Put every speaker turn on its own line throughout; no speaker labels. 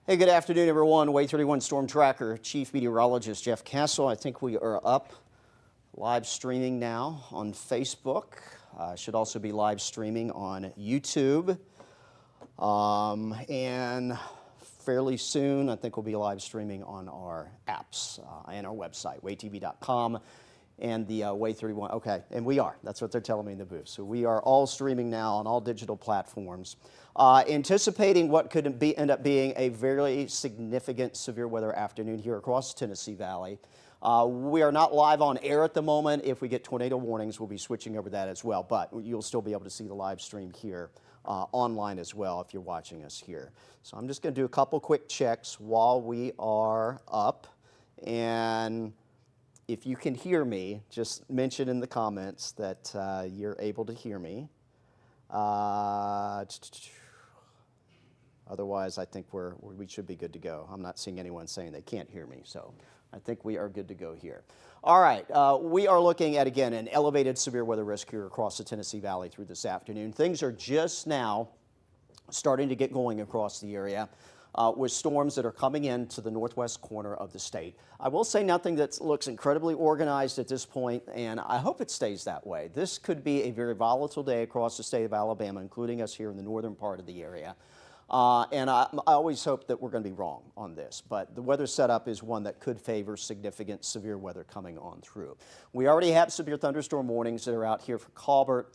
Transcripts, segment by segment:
Hey, good afternoon, everyone. Way 31 Storm Tracker, Chief Meteorologist Jeff Castle. I think we are up live streaming now on Facebook. Should also be live streaming on YouTube. And fairly soon, I think we'll be live streaming on our apps and our website, waytv.com. And the Way 31, okay, and we are. That's what they're telling me in the booth. So we are all streaming now on all digital platforms. Anticipating what could end up being a very significant severe weather afternoon here across the Tennessee Valley. We are not live on air at the moment. If we get tornado warnings, we'll be switching over that as well. But you'll still be able to see the live stream here online as well if you're watching us here. So I'm just going to do a couple quick checks while we are up. And if you can hear me, just mention in the comments that you're able to hear me. Otherwise, I think we should be good to go. I'm not seeing anyone saying they can't hear me, so I think we are good to go here. All right, we are looking at, again, an elevated severe weather risk here across the Tennessee Valley through this afternoon. Things are just now starting to get going across the area with storms that are coming into the northwest corner of the state. I will say nothing that looks incredibly organized at this point, and I hope it stays that way. This could be a very volatile day across the state of Alabama, including us here in the northern part of the area. And I always hope that we're going to be wrong on this, but the weather setup is one that could favor significant severe weather coming on through. We already have severe thunderstorm warnings that are out here for Colbert,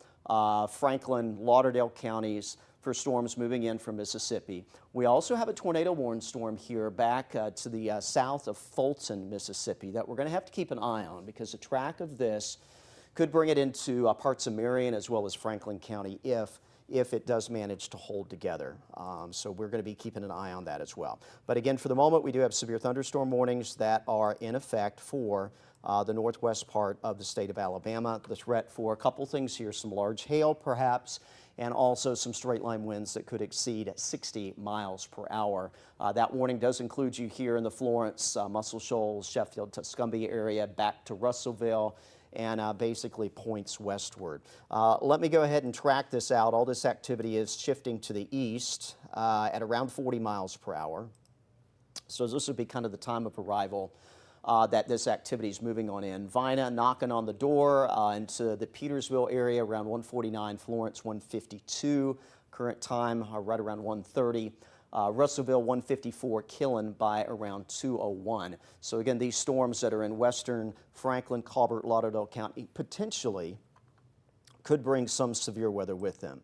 Franklin, Lauderdale counties for storms moving in from Mississippi. We also have a tornado warning storm here back to the south of Fulton, Mississippi, that we're going to have to keep an eye on because the track of this could bring it into parts of Marion as well as Franklin County if it does manage to hold together. So we're going to be keeping an eye on that as well. But again, for the moment, we do have severe thunderstorm warnings that are in effect for the northwest part of the state of Alabama. The threat for a couple things here, some large hail perhaps, and also some straight line winds that could exceed 60 miles per hour. That warning does include you here in the Florence, Muscle Shoals, Sheffield, Tuscumbia area, back to Russellville, and basically points westward. Let me go ahead and track this out. All this activity is shifting to the east at around 40 miles per hour. So this would be kind of the time of arrival that this activity is moving on in. Vina knocking on the door into the Petersville area around 149, Florence 152, current time right around 130. Russellville 154, Killen by around 201. So again, these storms that are in western Franklin, Colbert, Lauderdale County potentially could bring some severe weather with them.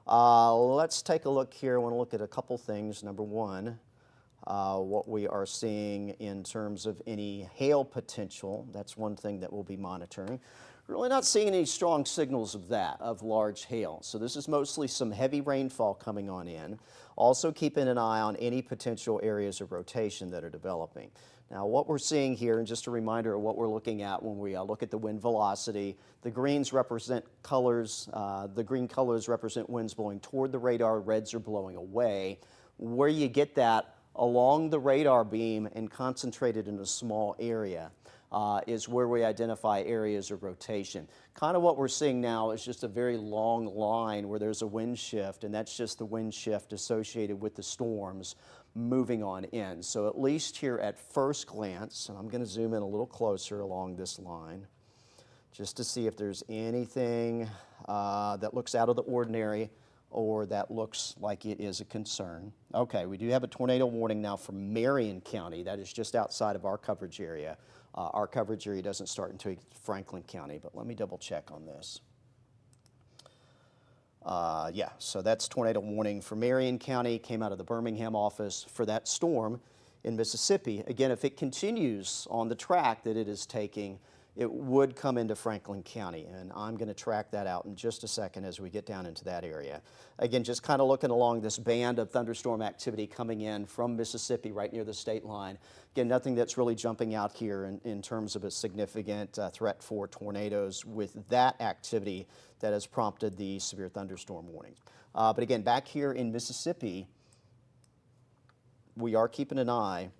Let's take a look here. I want to look at a couple things. Number one, what we are seeing in terms of any hail potential. That's one thing that we'll be monitoring. Really not seeing any strong signals of that, of large hail. So this is mostly some heavy rainfall coming on in. Also keeping an eye on any potential areas of rotation that are developing. Now what we're seeing here, and just a reminder of what we're looking at when we look at the wind velocity, the greens represent colors, the green colors represent winds blowing toward the radar, reds are blowing away. Where you get that along the radar beam and concentrated in a small area is where we identify areas of rotation. Kind of what we're seeing now is just a very long line where there's a wind shift, and that's just the wind shift associated with the storms moving on in. So at least here at first glance, and I'm going to zoom in a little closer along this line, just to see if there's anything that looks out of the ordinary or that looks like it is a concern. Okay, we do have a tornado warning now for Marion County. That is just outside of our coverage area. Our coverage area doesn't start until Franklin County, but let me double check on this. Yeah, so that's tornado warning for Marion County, came out of the Birmingham office for that storm in Mississippi. Again, if it continues on the track that it is taking, it would come into Franklin County, and I'm going to track that out in just a second as we get down into that area. Again, just kind of looking along this band of thunderstorm activity coming in from Mississippi right near the state line. Again, nothing that's really jumping out here in terms of a significant threat for tornadoes with that activity that has prompted the severe thunderstorm warnings. But again, back here in Mississippi, we are keeping an eye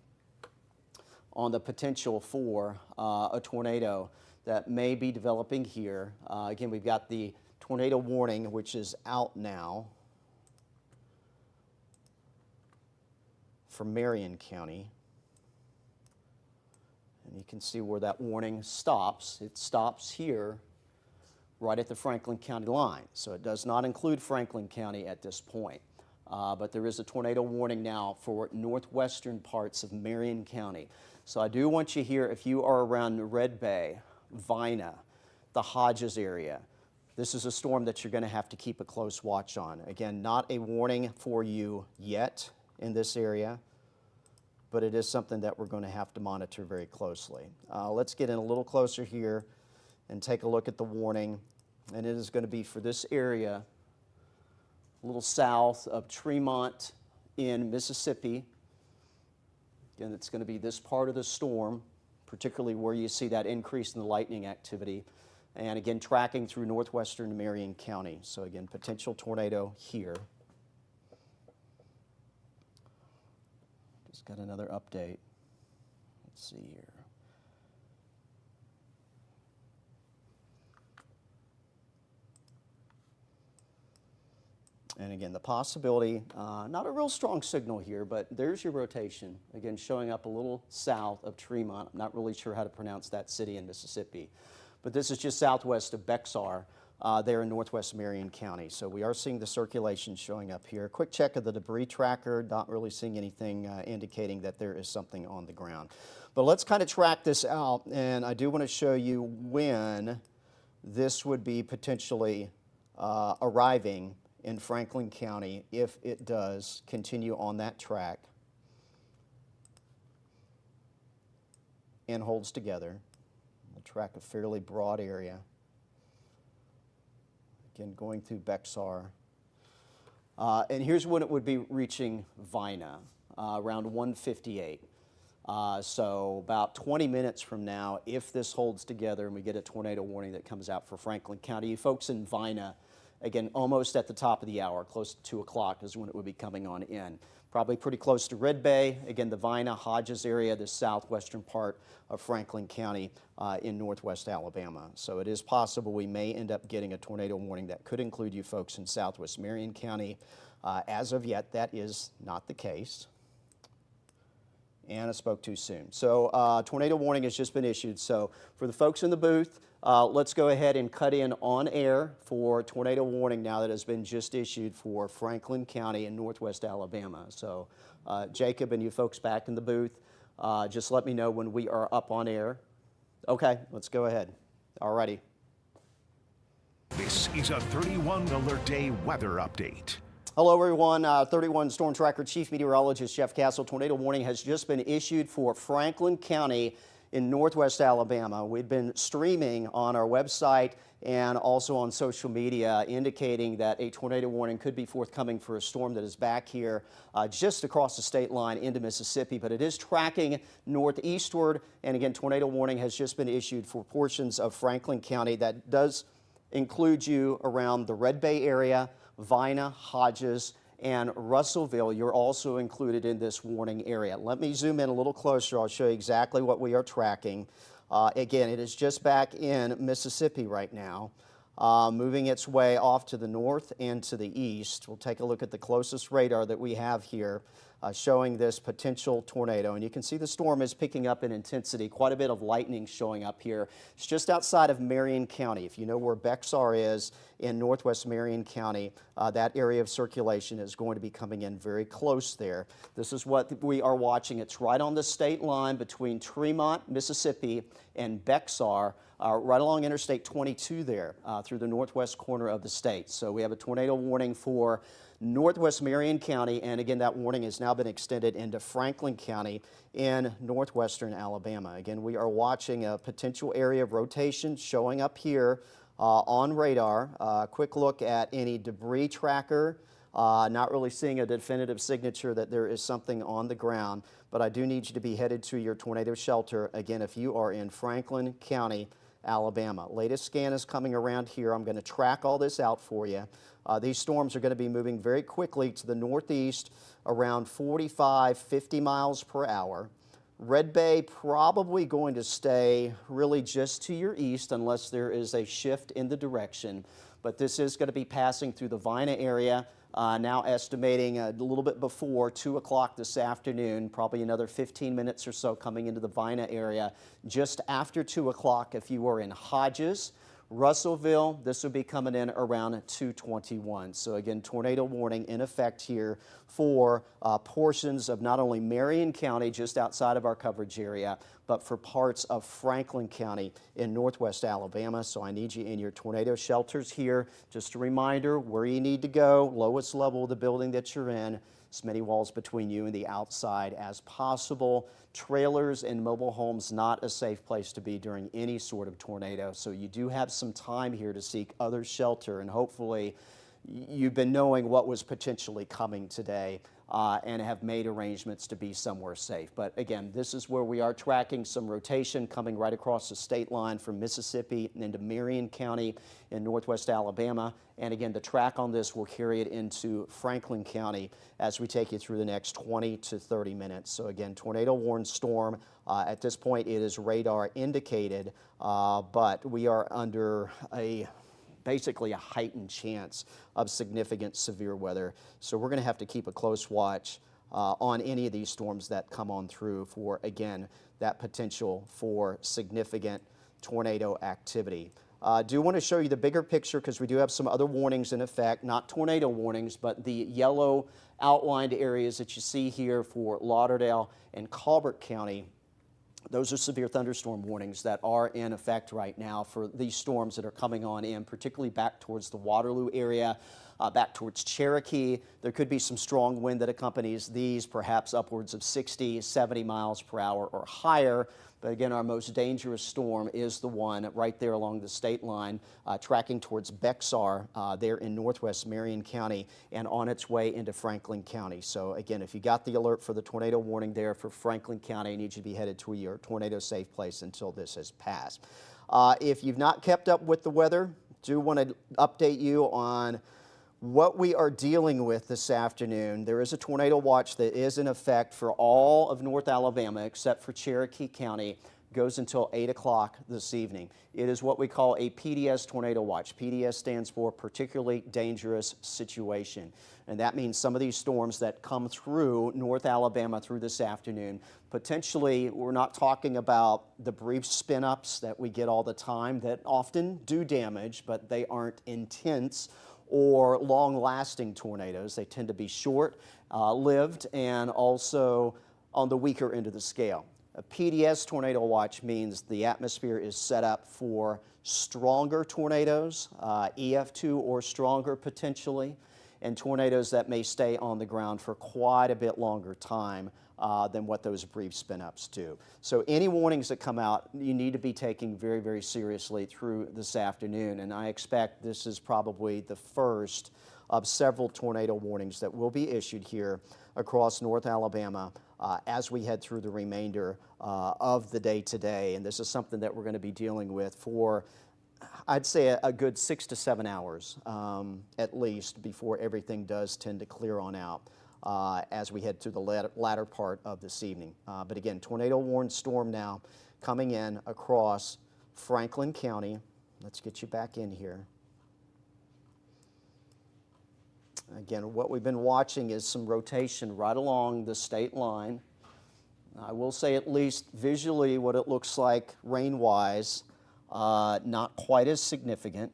on the potential for a tornado that may be developing here. Again, we've got the tornado warning, which is out now for Marion County. And you can see where that warning stops. It stops here right at the Franklin County line. So it does not include Franklin County at this point. But there is a tornado warning now for northwestern parts of Marion County. So I do want you here, if you are around Red Bay, Vina, the Hodges area, this is a storm that you're going to have to keep a close watch on. Again, not a warning for you yet in this area, but it is something that we're going to have to monitor very closely. Let's get in a little closer here and take a look at the warning. And it is going to be for this area, a little south of Tremont in Mississippi. Again, it's going to be this part of the storm, particularly where you see that increase in the lightning activity. And again, tracking through northwestern Marion County. So again, potential tornado here. Just got another update. Let's see here. And again, the possibility, not a real strong signal here, but there's your rotation. Again, showing up a little south of Tremont. I'm not really sure how to pronounce that city in Mississippi. But this is just southwest of Bexar, there in northwest Marion County. So we are seeing the circulation showing up here. Quick check of the debris tracker, not really seeing anything indicating that there is something on the ground. But let's kind of track this out, and I do want to show you when this would be potentially arriving in Franklin County if it does continue on that track and holds together. We'll track a fairly broad area. Again, going through Bexar. And here's when it would be reaching Vina, around 1:58. So about 20 minutes from now, if this holds together and we get a tornado warning that comes out for Franklin County, you folks in Vina, again, almost at the top of the hour, close to 2 o'clock is when it would be coming on in. Probably pretty close to Red Bay, again, the Vina, Hodges area, the southwestern part of Franklin County in northwest Alabama. So it is possible we may end up getting a tornado warning that could include you folks in southwest Marion County. As of yet, that is not the case. And I spoke too soon. So tornado warning has just been issued. So for the folks in the booth, let's go ahead and cut in on air for tornado warning now that has been just issued for Franklin County in northwest Alabama. So Jacob and you folks back in the booth, just let me know when we are up on air. Okay, let's go ahead. All righty.
This is a 31 Alert Day weather update.
Hello everyone, 31 Storm Tracker Chief Meteorologist Jeff Castle. Tornado warning has just been issued for Franklin County in northwest Alabama. We've been streaming on our website and also on social media indicating that a tornado warning could be forthcoming for a storm that is back here just across the state line into Mississippi, but it is tracking northeastward, and again, tornado warning has just been issued for portions of Franklin County. That does include you around the Red Bay area, Vina, Hodges, and Russellville. You're also included in this warning area. Let me zoom in a little closer. I'll show you exactly what we are tracking. Again, it is just back in Mississippi right now, moving its way off to the north and to the east. We'll take a look at the closest radar that we have here, showing this potential tornado. And you can see the storm is picking up in intensity. Quite a bit of lightning showing up here. It's just outside of Marion County. If you know where Bexar is in northwest Marion County, that area of circulation is going to be coming in very close there. This is what we are watching. It's right on the state line between Tremont, Mississippi, and Bexar, right along Interstate 22 there, through the northwest corner of the state. So we have a tornado warning for northwest Marion County, and again, that warning has now been extended into Franklin County in northwestern Alabama. Again, we are watching a potential area of rotation showing up here on radar. Quick look at any debris tracker. Not really seeing a definitive signature that there is something on the ground, but I do need you to be headed to your tornado shelter, again, if you are in Franklin County, Alabama. Latest scan is coming around here. I'm going to track all this out for you. These storms are going to be moving very quickly to the northeast, around 45, 50 miles per hour. Red Bay probably going to stay really just to your east unless there is a shift in the direction. But this is going to be passing through the Vina area, now estimating a little bit before 2 o'clock this afternoon, probably another 15 minutes or so coming into the Vina area. Just after 2 o'clock, if you are in Hodges, Russellville, this will be coming in around 2:21. So again, tornado warning in effect here for portions of not only Marion County, just outside of our coverage area, but for parts of Franklin County in northwest Alabama. So I need you in your tornado shelters here. Just a reminder where you need to go, lowest level of the building that you're in, as many walls between you and the outside as possible. Trailers and mobile homes, not a safe place to be during any sort of tornado. So you do have some time here to seek other shelter, and hopefully you've been knowing what was potentially coming today and have made arrangements to be somewhere safe. But again, this is where we are tracking some rotation coming right across the state line from Mississippi into Marion County in northwest Alabama. And again, the track on this will carry it into Franklin County as we take you through the next 20 to 30 minutes. So again, tornado warned storm. At this point, it is radar indicated, but we are under basically a heightened chance of significant severe weather. So we're going to have to keep a close watch on any of these storms that come on through for, again, that potential for significant tornado activity. Do want to show you the bigger picture because we do have some other warnings in effect, not tornado warnings, but the yellow outlined areas that you see here for Lauderdale and Colbert County. Those are severe thunderstorm warnings that are in effect right now for these storms that are coming on in, particularly back towards the Waterloo area, back towards Cherokee. There could be some strong wind that accompanies these, perhaps upwards of 60, 70 miles per hour or higher. But again, our most dangerous storm is the one right there along the state line, tracking towards Bexar there in northwest Marion County and on its way into Franklin County. So again, if you got the alert for the tornado warning there for Franklin County, I need you to be headed to your tornado safe place until this has passed. If you've not kept up with the weather, do want to update you on what we are dealing with this afternoon. There is a tornado watch that is in effect for all of North Alabama except for Cherokee County. Goes until 8 o'clock this evening. It is what we call a PDS tornado watch. PDS stands for particularly dangerous situation. And that means some of these storms that come through North Alabama through this afternoon, potentially we're not talking about the brief spin-ups that we get all the time that often do damage, but they aren't intense or long-lasting tornadoes. They tend to be short-lived and also on the weaker end of the scale. A PDS tornado watch means the atmosphere is set up for stronger tornadoes, EF2 or stronger potentially, and tornadoes that may stay on the ground for quite a bit longer time than what those brief spin-ups do. So any warnings that come out, you need to be taking very, very seriously through this afternoon, and I expect this is probably the first of several tornado warnings that will be issued here across North Alabama as we head through the remainder of the day today. And this is something that we're going to be dealing with for, I'd say, a good 6 to 7 hours at least before everything does tend to clear on out as we head through the latter part of this evening. But again, tornado warned storm now coming in across Franklin County. Let's get you back in here. Again, what we've been watching is some rotation right along the state line. I will say at least visually what it looks like rain-wise, not quite as significant,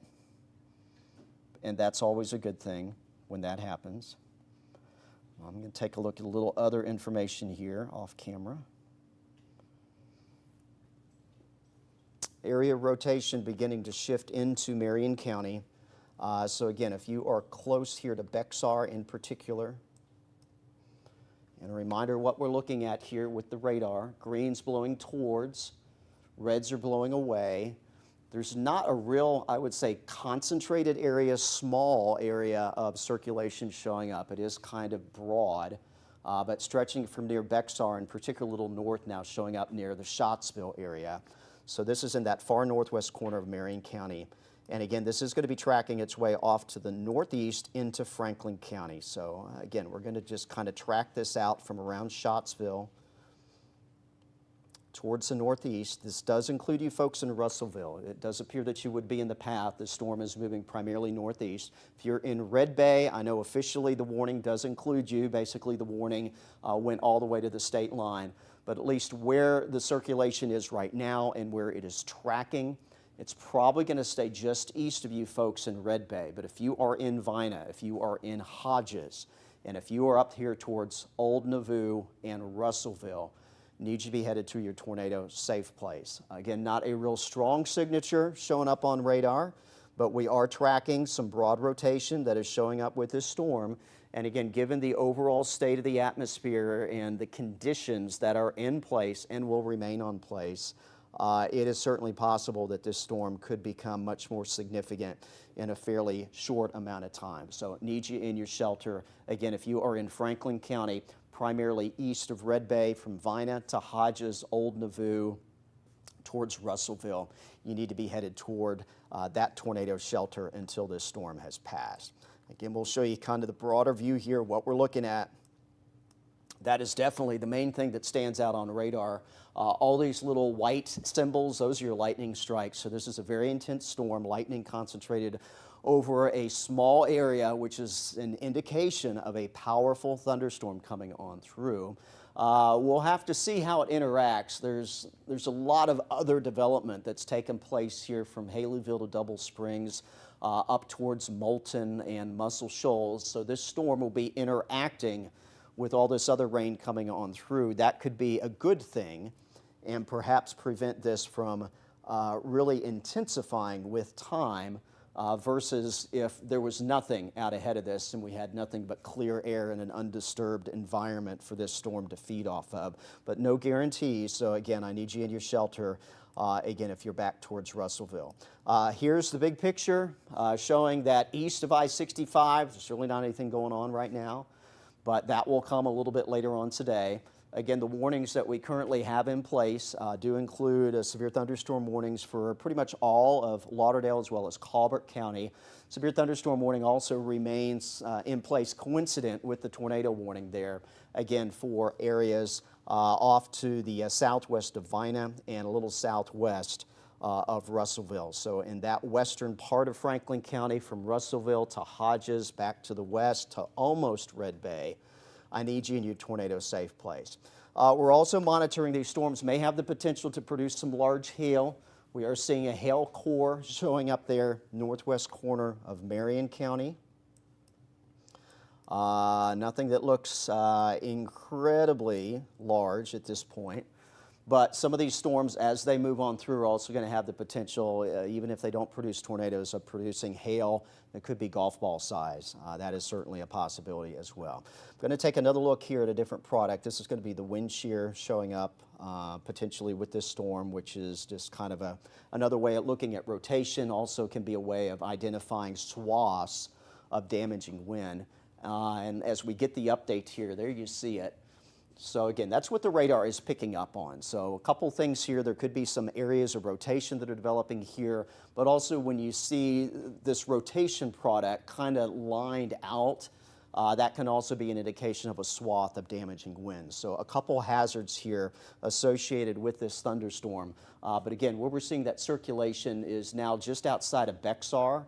and that's always a good thing when that happens. I'm going to take a look at a little other information here off camera. Area rotation beginning to shift into Marion County. So again, if you are close here to Bexar in particular, and a reminder what we're looking at here with the radar, green's blowing towards, reds are blowing away. There's not a real, I would say, concentrated area, small area of circulation showing up. It is kind of broad, but stretching from near Bexar, in particular a little north now, showing up near the Scottsville area. So this is in that far northwest corner of Marion County. And again, this is going to be tracking its way off to the northeast into Franklin County. So again, we're going to just kind of track this out from around Scottsville towards the northeast. This does include you folks in Russellville. It does appear that you would be in the path. The storm is moving primarily northeast. If you're in Red Bay, I know officially the warning does include you. Basically, the warning went all the way to the state line. But at least where the circulation is right now and where it is tracking, it's probably going to stay just east of you folks in Red Bay. But if you are in Vina, if you are in Hodges, and if you are up here towards Old Nauvoo and Russellville, need you to be headed to your tornado safe place. Again, not a real strong signature showing up on radar, but we are tracking some broad rotation that is showing up with this storm. And again, given the overall state of the atmosphere and the conditions that are in place and will remain on place, it is certainly possible that this storm could become much more significant in a fairly short amount of time. So need you in your shelter. Again, if you are in Franklin County, primarily east of Red Bay, from Vina to Hodges, Old Nauvoo, towards Russellville, you need to be headed toward that tornado shelter until this storm has passed. Again, we'll show you kind of the broader view here, what we're looking at. That is definitely the main thing that stands out on radar. All these little white symbols, those are your lightning strikes. So this is a very intense storm, lightning concentrated over a small area, which is an indication of a powerful thunderstorm coming on through. We'll have to see how it interacts. There's a lot of other development that's taken place here from Haleyville to Double Springs, up towards Moulton and Muscle Shoals. So this storm will be interacting with all this other rain coming on through. That could be a good thing and perhaps prevent this from really intensifying with time, versus if there was nothing out ahead of this and we had nothing but clear air and an undisturbed environment for this storm to feed off of. But no guarantees, so again, I need you in your shelter, again, if you're back towards Russellville. Here's the big picture showing that east of I-65, there's really not anything going on right now, but that will come a little bit later on today. Again, the warnings that we currently have in place do include severe thunderstorm warnings for pretty much all of Lauderdale as well as Colbert County. Severe thunderstorm warning also remains in place coincident with the tornado warning there, again, for areas off to the southwest of Vina and a little southwest of Russellville. So in that western part of Franklin County, from Russellville to Hodges, back to the west to almost Red Bay, I need you in your tornado safe place. We're also monitoring these storms may have the potential to produce some large hail. We are seeing a hail core showing up there northwest corner of Marion County. Nothing that looks incredibly large at this point. But some of these storms, as they move on through, are also going to have the potential, even if they don't produce tornadoes, of producing hail that could be golf ball size. That is certainly a possibility as well. I'm going to take another look here at a different product. This is going to be the wind shear showing up potentially with this storm, which is just kind of another way of looking at rotation. Also can be a way of identifying swaths of damaging wind. And as we get the update here, there you see it. So again, that's what the radar is picking up on. So a couple things here. There could be some areas of rotation that are developing here, but also when you see this rotation product kind of lined out, that can also be an indication of a swath of damaging winds. So a couple hazards here associated with this thunderstorm. But again, where we're seeing that circulation is now just outside of Bexar,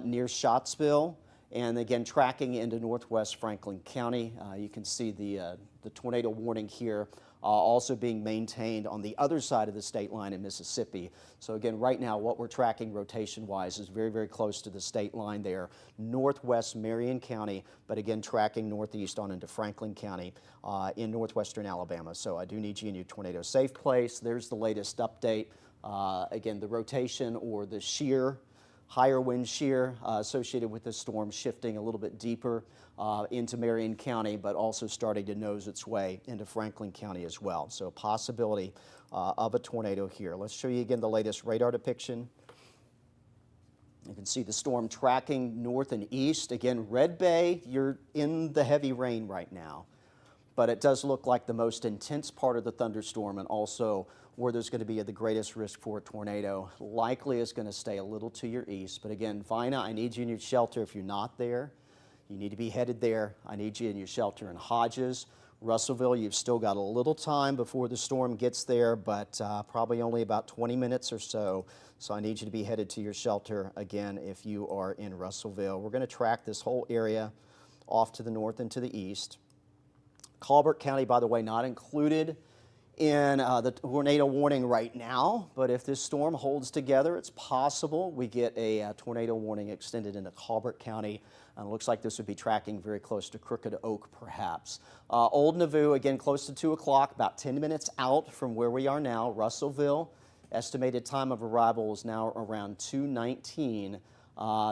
near Scottsville, and again, tracking into northwest Franklin County. You can see the tornado warning here also being maintained on the other side of the state line in Mississippi. So again, right now, what we're tracking rotation-wise is very, very close to the state line there, northwest Marion County, but again, tracking northeast on into Franklin County in northwestern Alabama. So I do need you in your tornado safe place. There's the latest update. Again, the rotation or the shear, higher wind shear associated with this storm shifting a little bit deeper into Marion County, but also starting to nose its way into Franklin County as well. So possibility of a tornado here. Let's show you again the latest radar depiction. You can see the storm tracking north and east. Again, Red Bay, you're in the heavy rain right now, but it does look like the most intense part of the thunderstorm and also where there's going to be the greatest risk for a tornado likely is going to stay a little to your east. But again, Vina, I need you in your shelter if you're not there. You need to be headed there. I need you in your shelter in Hodges. Russellville, you've still got a little time before the storm gets there, but probably only about 20 minutes or so. So I need you to be headed to your shelter again if you are in Russellville. We're going to track this whole area off to the north and to the east. Colbert County, by the way, not included in the tornado warning right now, but if this storm holds together, it's possible we get a tornado warning extended into Colbert County. It looks like this would be tracking very close to Crooked Oak, perhaps. Old Nauvoo, again, close to 2 o'clock, about 10 minutes out from where we are now. Russellville, estimated time of arrival is now around 2:19.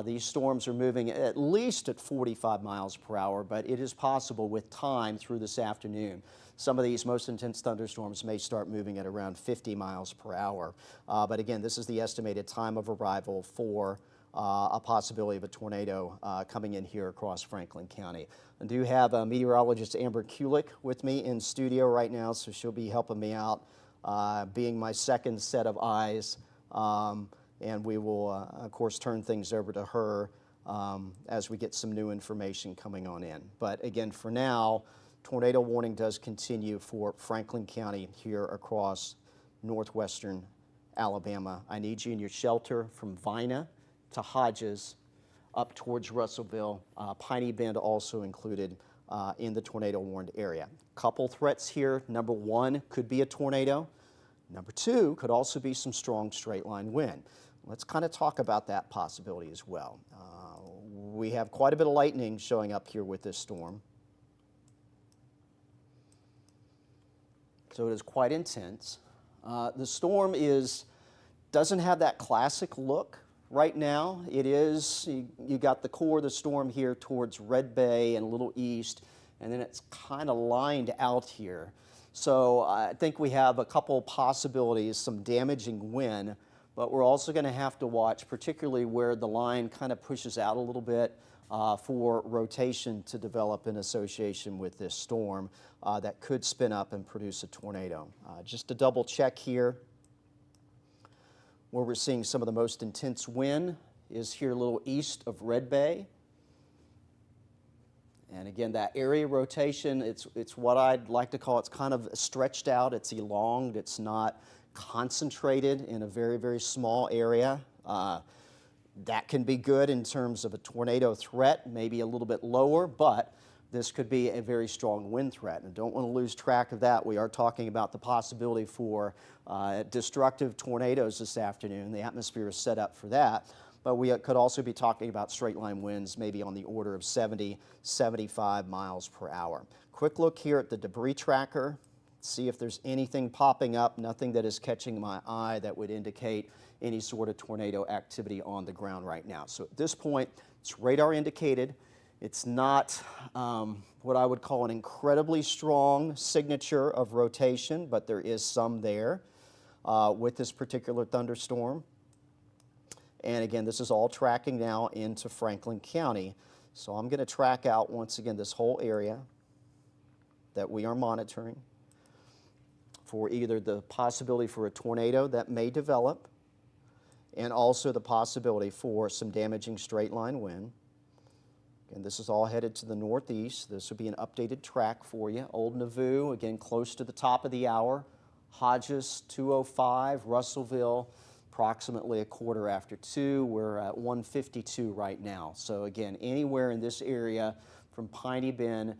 These storms are moving at least at 45 miles per hour, but it is possible with time through this afternoon. Some of these most intense thunderstorms may start moving at around 50 miles per hour. But again, this is the estimated time of arrival for a possibility of a tornado coming in here across Franklin County. I do have meteorologist Amber Kulik with me in studio right now, so she'll be helping me out, being my second set of eyes. And we will, of course, turn things over to her as we get some new information coming on in. But again, for now, tornado warning does continue for Franklin County here across northwestern Alabama. I need you in your shelter from Vina to Hodges up towards Russellville, Piney Bend also included in the tornado warned area. Couple threats here. Number one could be a tornado. Number two could also be some strong straight line wind. Let's kind of talk about that possibility as well. We have quite a bit of lightning showing up here with this storm. So it is quite intense. The storm doesn't have that classic look right now. It is, you got the core of the storm here towards Red Bay and a little east, and then it's kind of lined out here. So I think we have a couple possibilities, some damaging wind, but we're also going to have to watch, particularly where the line kind of pushes out a little bit for rotation to develop in association with this storm that could spin up and produce a tornado. Just to double check here, where we're seeing some of the most intense wind is here a little east of Red Bay. And again, that area rotation, it's what I'd like to call, it's kind of stretched out, it's elonged, it's not concentrated in a very, very small area. That can be good in terms of a tornado threat, maybe a little bit lower, but this could be a very strong wind threat. And don't want to lose track of that. We are talking about the possibility for destructive tornadoes this afternoon. The atmosphere is set up for that. But we could also be talking about straight line winds, maybe on the order of 70, 75 miles per hour. Quick look here at the debris tracker. See if there's anything popping up, nothing that is catching my eye that would indicate any sort of tornado activity on the ground right now. So at this point, it's radar indicated. It's not what I would call an incredibly strong signature of rotation, but there is some there with this particular thunderstorm. And again, this is all tracking now into Franklin County. So I'm going to track out once again this whole area that we are monitoring for either the possibility for a tornado that may develop and also the possibility for some damaging straight line wind. And this is all headed to the northeast. This would be an updated track for you. Old Nauvoo, again, close to the top of the hour. Hodges, 2:05. Russellville, approximately 2:15. We're at 1:52 right now. So again, anywhere in this area from Piney Bend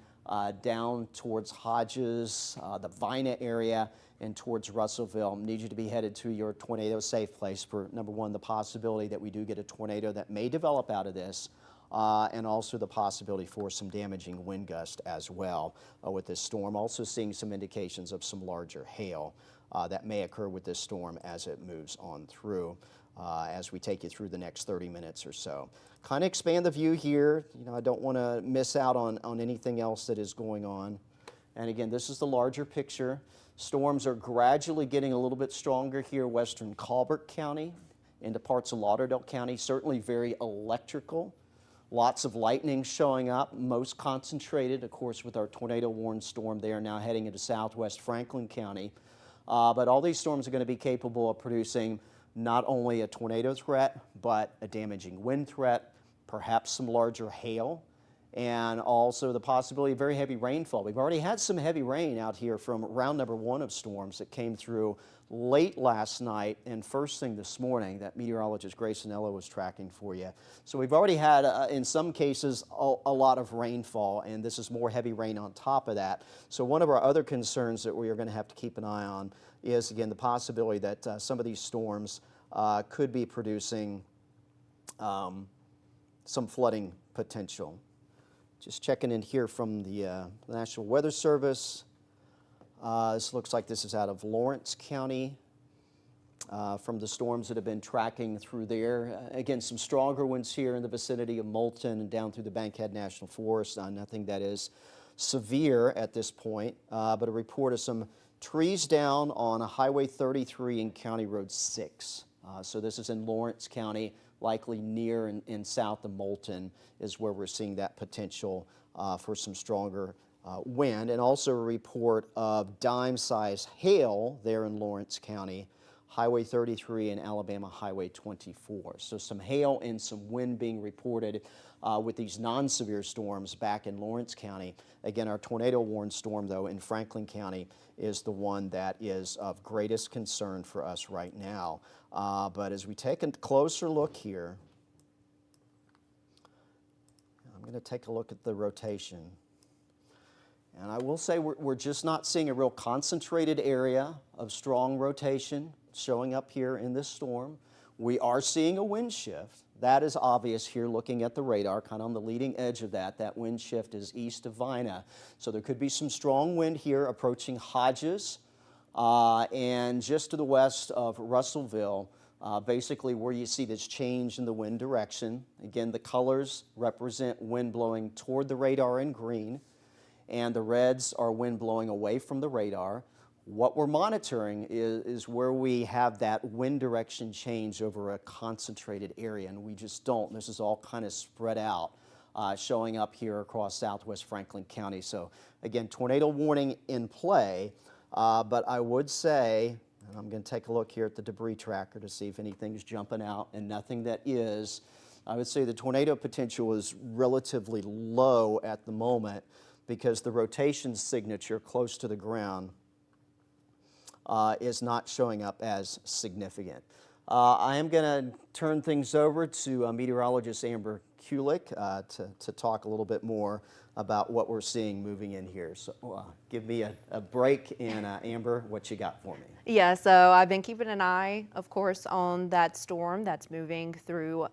down towards Hodges, the Vina area, and towards Russellville, need you to be headed to your tornado safe place for, number one, the possibility that we do get a tornado that may develop out of this, and also the possibility for some damaging wind gust as well with this storm. Also seeing some indications of some larger hail that may occur with this storm as it moves on through as we take you through the next 30 minutes or so. Kind of expand the view here. You know, I don't want to miss out on anything else that is going on. And again, this is the larger picture. Storms are gradually getting a little bit stronger here, western Colbert County, into parts of Lauderdale County, certainly very electrical. Lots of lightning showing up, most concentrated, of course, with our tornado warned storm there now heading into southwest Franklin County. But all these storms are going to be capable of producing not only a tornado threat, but a damaging wind threat, perhaps some larger hail and also the possibility of very heavy rainfall. We've already had some heavy rain out here from round number 1 of storms that came through late last night and first thing this morning that meteorologist Grace Anello was tracking for you. So we've already had, in some cases, a lot of rainfall, and this is more heavy rain on top of that. So one of our other concerns that we are going to have to keep an eye on is, again, the possibility that some of these storms could be producing some flooding potential. Just checking in here from the National Weather Service. This looks like this is out of Lawrence County from the storms that have been tracking through there. Again, some stronger winds here in the vicinity of Moulton and down through the Bankhead National Forest. Nothing that is severe at this point, but a report of some trees down on Highway 33 and County Road 6. So this is in Lawrence County, likely near and south of Moulton is where we're seeing that potential for some stronger wind, and also a report of dime-sized hail there in Lawrence County, Highway 33 and Alabama Highway 24. So some hail and some wind being reported with these non-severe storms back in Lawrence County. Again, our tornado-warned storm, though, in Franklin County is the one that is of greatest concern for us right now. But as we take a closer look here, I'm going to take a look at the rotation. And I will say we're just not seeing a real concentrated area of strong rotation showing up here in this storm. We are seeing a wind shift. That is obvious here looking at the radar, kind of on the leading edge of that. That wind shift is east of Vina. So there could be some strong wind here approaching Hodges and just to the west of Russellville, basically where you see this change in the wind direction. Again, the colors represent wind blowing toward the radar in green, and the reds are wind blowing away from the radar. What we're monitoring is where we have that wind direction change over a concentrated area, and we just don't. This is all kind of spread out, showing up here across southwest Franklin County. So again, tornado warning in play, but I would say, and I'm going to take a look here at the debris tracker to see if anything's jumping out, and nothing that is. I would say the tornado potential is relatively low at the moment because the rotation signature close to the ground is not showing up as significant. I am going to turn things over to meteorologist Amber Kulik to talk a little bit more about what we're seeing moving in here. So give me a break, and Amber, what you got for me?
Yeah, so I've been keeping an eye, of course, on that storm that's moving through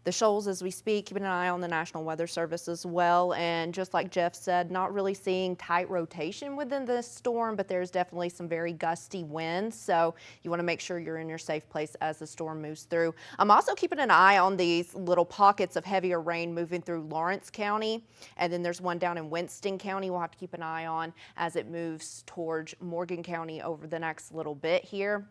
the shoals as we speak, keeping an eye on the National Weather Service as well. And just like Jeff said, not really seeing tight rotation within this storm, but there's definitely some very gusty winds. So you want to make sure you're in your safe place as the storm moves through. I'm also keeping an eye on these little pockets of heavier rain moving through Lawrence County. And then there's one down in Winston County we'll have to keep an eye on as it moves towards Morgan County over the next little bit here.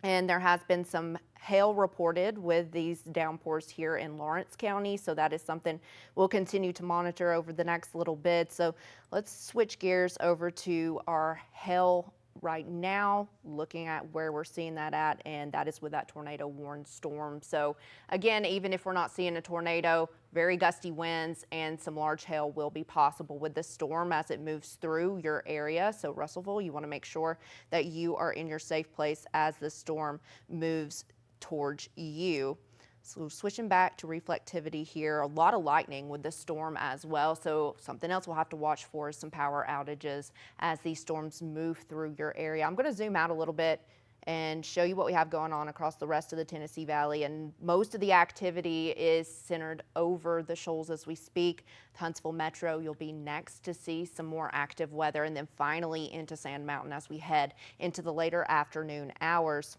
And there has been some hail reported with these downpours here in Lawrence County, so that is something we'll continue to monitor over the next little bit. So let's switch gears over to our hail right now, looking at where we're seeing that at, and that is with that tornado warned storm. So again, even if we're not seeing a tornado, very gusty winds and some large hail will be possible with this storm as it moves through your area. So Russellville, you want to make sure that you are in your safe place as the storm moves towards you. So switching back to reflectivity here, a lot of lightning with this storm as well. So something else we'll have to watch for is some power outages as these storms move through your area. I'm going to zoom out a little bit and show you what we have going on across the rest of the Tennessee Valley. And most of the activity is centered over the shoals as we speak. Huntsville Metro, you'll be next to see some more active weather, and then finally into Sand Mountain as we head into the later afternoon hours.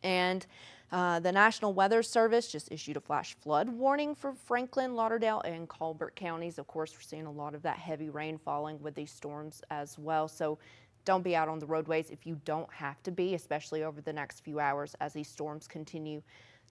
And the National Weather Service just issued a flash flood warning for Franklin, Lauderdale, and Colbert counties. Of course, we're seeing a lot of that heavy rain falling with these storms as well. So don't be out on the roadways if you don't have to be, especially over the next few hours as these storms continue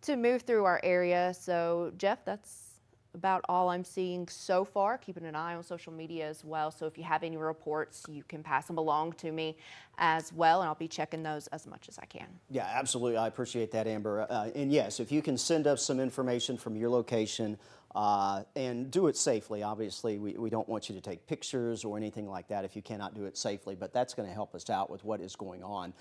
to move through our area. So Jeff, that's about all I'm seeing so far. Keeping an eye on social media as well. So if you have any reports, you can pass them along to me as well, and I'll be checking those as much as I can.
Yeah, absolutely. I appreciate that, Amber. And yes, if you can send us some information from your location and do it safely. Obviously, we don't want you to take pictures or anything like that if you cannot do it safely, but that's going to help us out with what is going on.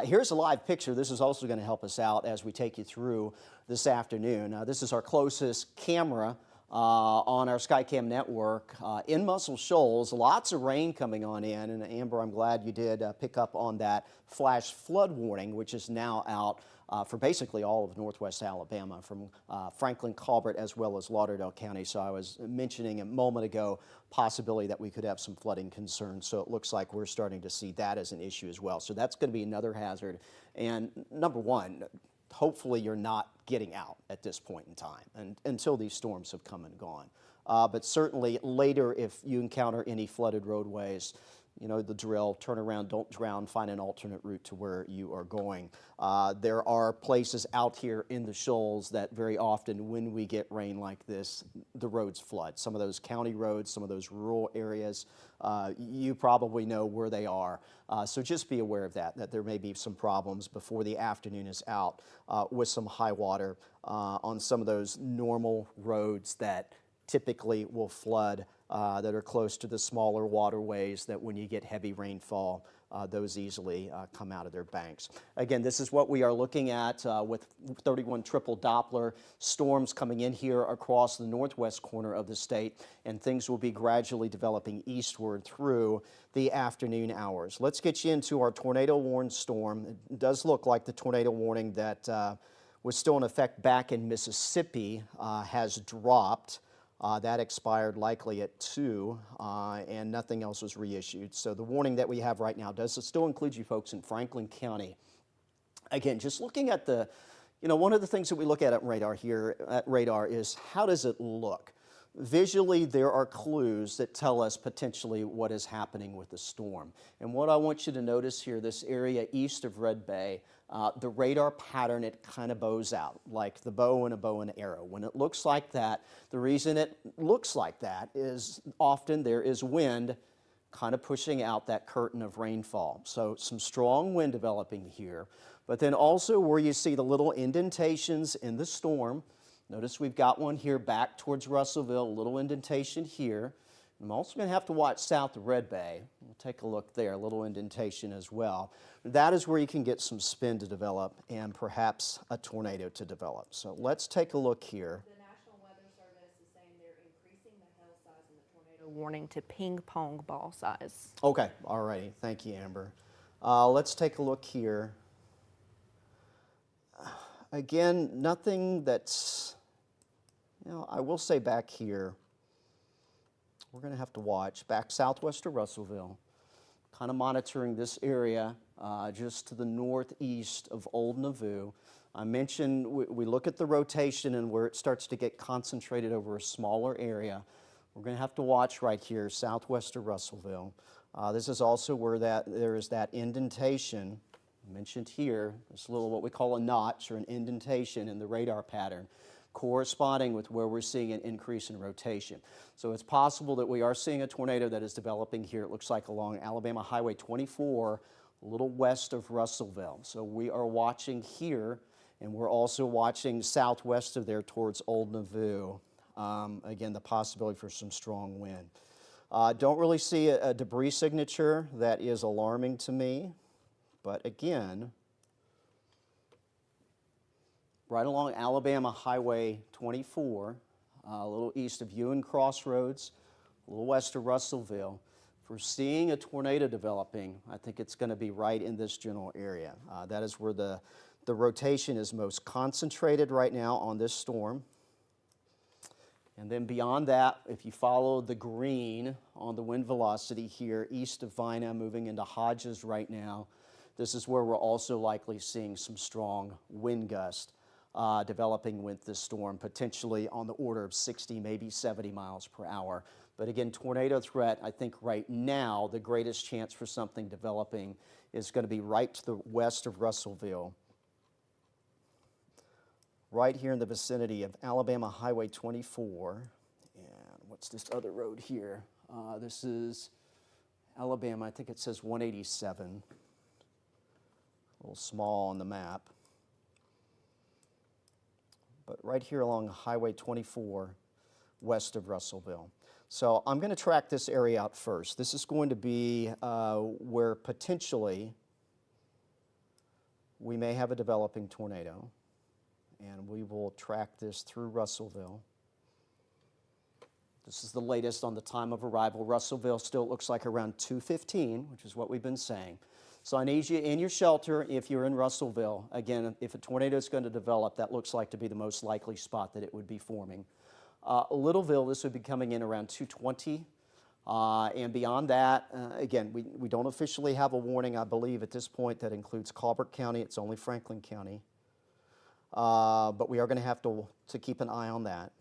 Here's a live picture. This is also going to help us out as we take you through this afternoon. This is our closest camera on our Skycam network in Muscle Shoals. Lots of rain coming on in, and Amber, I'm glad you did pick up on that flash flood warning, which is now out for basically all of northwest Alabama, from Franklin, Colbert, as well as Lauderdale County. So I was mentioning a moment ago possibility that we could have some flooding concerns. So it looks like we're starting to see that as an issue as well. So that's going to be another hazard. And number one, hopefully you're not getting out at this point in time until these storms have come and gone. But certainly later, if you encounter any flooded roadways, you know the drill: turn around, don't drown, find an alternate route to where you are going. There are places out here in the shoals that very often when we get rain like this, the roads flood. Some of those county roads, some of those rural areas, you probably know where they are. So just be aware of that there may be some problems before the afternoon is out with some high water on some of those normal roads that typically will flood, that are close to the smaller waterways, that when you get heavy rainfall, those easily come out of their banks. Again, this is what we are looking at with 31 triple Doppler storms coming in here across the northwest corner of the state, and things will be gradually developing eastward through the afternoon hours. Let's get you into our tornado warned storm. It does look like the tornado warning that was still in effect back in Mississippi has dropped. That expired likely at 2, and nothing else was reissued. So the warning that we have right now does still include you folks in Franklin County. Again, just looking at the, one of the things that we look at radar here, is how does it look? Visually, there are clues that tell us potentially what is happening with the storm. And what I want you to notice here, this area east of Red Bay, the radar pattern, it kind of bows out like the bow in a bow and arrow. When it looks like that, the reason it looks like that is often there is wind kind of pushing out that curtain of rainfall. So some strong wind developing here, but then also where you see the little indentations in the storm. Notice we've got one here back towards Russellville, a little indentation here. I'm also going to have to watch south of Red Bay. We'll take a look there, a little indentation as well. That is where you can get some spin to develop and perhaps a tornado to develop. So let's take a look here.
The National Weather Service is saying they're increasing the hail size in the tornado warning to ping pong ball size.
Okay, all righty. Thank you, Amber. Let's take a look here. Again, nothing that's, I will say back here, we're going to have to watch back southwest of Russellville, kind of monitoring this area just to the northeast of Old Nauvoo. I mentioned we look at the rotation and where it starts to get concentrated over a smaller area. We're going to have to watch right here southwest of Russellville. This is also where there is that indentation mentioned here, this little what we call a notch or an indentation in the radar pattern, corresponding with where we're seeing an increase in rotation. So it's possible that we are seeing a tornado that is developing here, it looks like along Alabama Highway 24, a little west of Russellville. So we are watching here, and we're also watching southwest of there towards Old Nauvoo. Again, the possibility for some strong wind. Don't really see a debris signature that is alarming to me, but again, right along Alabama Highway 24, a little east of Ewan Crossroads, a little west of Russellville. If we're seeing a tornado developing, I think it's going to be right in this general area. That is where the rotation is most concentrated right now on this storm. And then beyond that, if you follow the green on the wind velocity here, east of Vina, moving into Hodges right now, this is where we're also likely seeing some strong wind gusts developing with this storm, potentially on the order of 60, maybe 70 miles per hour. But again, tornado threat, I think right now, the greatest chance for something developing is going to be right to the west of Russellville, right here in the vicinity of Alabama Highway 24. And what's this other road here? This is Alabama, I think it says 187. A little small on the map. But right here along Highway 24, west of Russellville. So I'm going to track this area out first. This is going to be where potentially we may have a developing tornado, and we will track this through Russellville. This is the latest on the time of arrival. Russellville still looks like around 2:15, which is what we've been saying. So I need you in your shelter if you're in Russellville. Again, if a tornado is going to develop, that looks like to be the most likely spot that it would be forming. Littleville, this would be coming in around 2:20. And beyond that, again, we don't officially have a warning, I believe, at this point that includes Colbert County. It's only Franklin County. But we are going to have to keep an eye on that.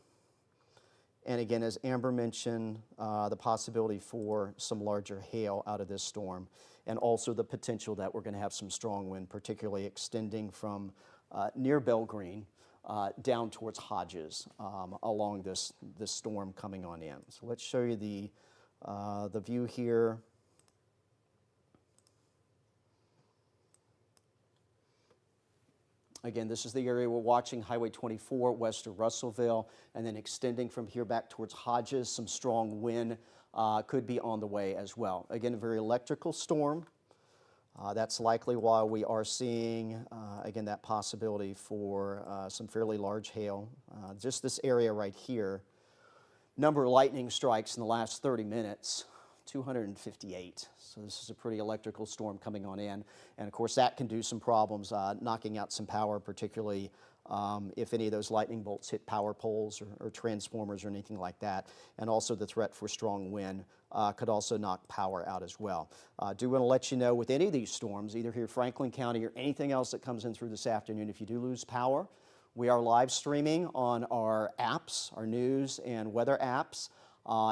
And again, as Amber mentioned, the possibility for some larger hail out of this storm, and also the potential that we're going to have some strong wind, particularly extending from near Belgreen down towards Hodges along this storm coming on in. So let's show you the view here. Again, this is the area we're watching, Highway 24 west of Russellville, and then extending from here back towards Hodges. Some strong wind could be on the way as well. Again, a very electrical storm. That's likely why we are seeing, again, that possibility for some fairly large hail. Just this area right here, number of lightning strikes in the last 30 minutes, 258. So this is a pretty electrical storm coming on in. And of course that can do some problems, knocking out some power, particularly if any of those lightning bolts hit power poles or transformers or anything like that. And also the threat for strong wind could also knock power out as well. Do want to let you know with any of these storms, either here in Franklin County or anything else that comes in through this afternoon, if you do lose power, we are live streaming on our apps, our news and weather apps,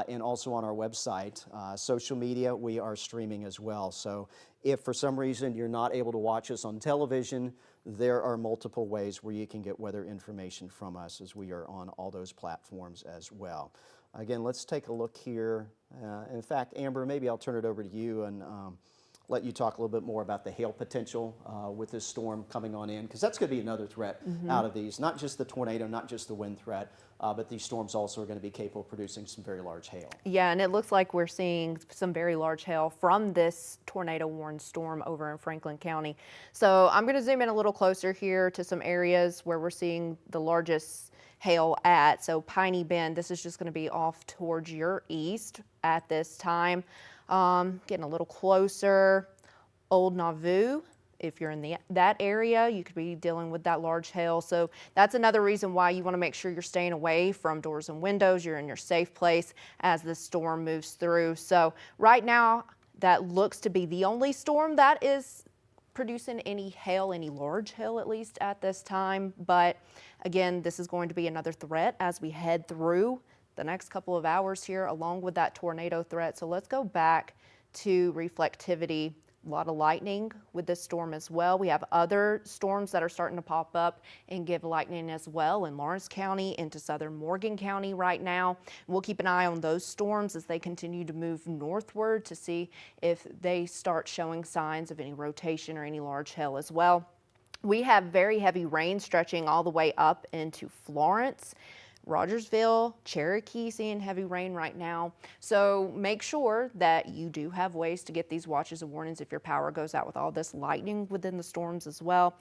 and also on our website. Social media, we are streaming as well. So if for some reason you're not able to watch us on television, there are multiple ways where you can get weather information from us, as we are on all those platforms as well. Again, let's take a look here. In fact, Amber, maybe I'll turn it over to you and let you talk a little bit more about the hail potential with this storm coming on in, because that's going to be another threat out of these. Not just the tornado, not just the wind threat, but these storms also are going to be capable of producing some very large hail.
Yeah, and it looks like we're seeing some very large hail from this tornado-warned storm over in Franklin County. So I'm going to zoom in a little closer here to some areas where we're seeing the largest hail at. So Piney Bend, this is just going to be off towards your east at this time. Getting a little closer, Old Nauvoo. If you're in that area, you could be dealing with that large hail. So that's another reason why you want to make sure you're staying away from doors and windows. You're in your safe place as the storm moves through. So right now, that looks to be the only storm that is producing any hail, any large hail at least at this time. But again, this is going to be another threat as we head through the next couple of hours here, along with that tornado threat. So let's go back to reflectivity. A lot of lightning with this storm as well. We have other storms that are starting to pop up and give lightning as well in Lawrence County into southern Morgan County right now. We'll keep an eye on those storms as they continue to move northward to see if they start showing signs of any rotation or any large hail as well. We have very heavy rain stretching all the way up into Florence, Rogersville, Cherokee, seeing heavy rain right now. So make sure that you do have ways to get these watches and warnings if your power goes out with all this lightning within the storms as well.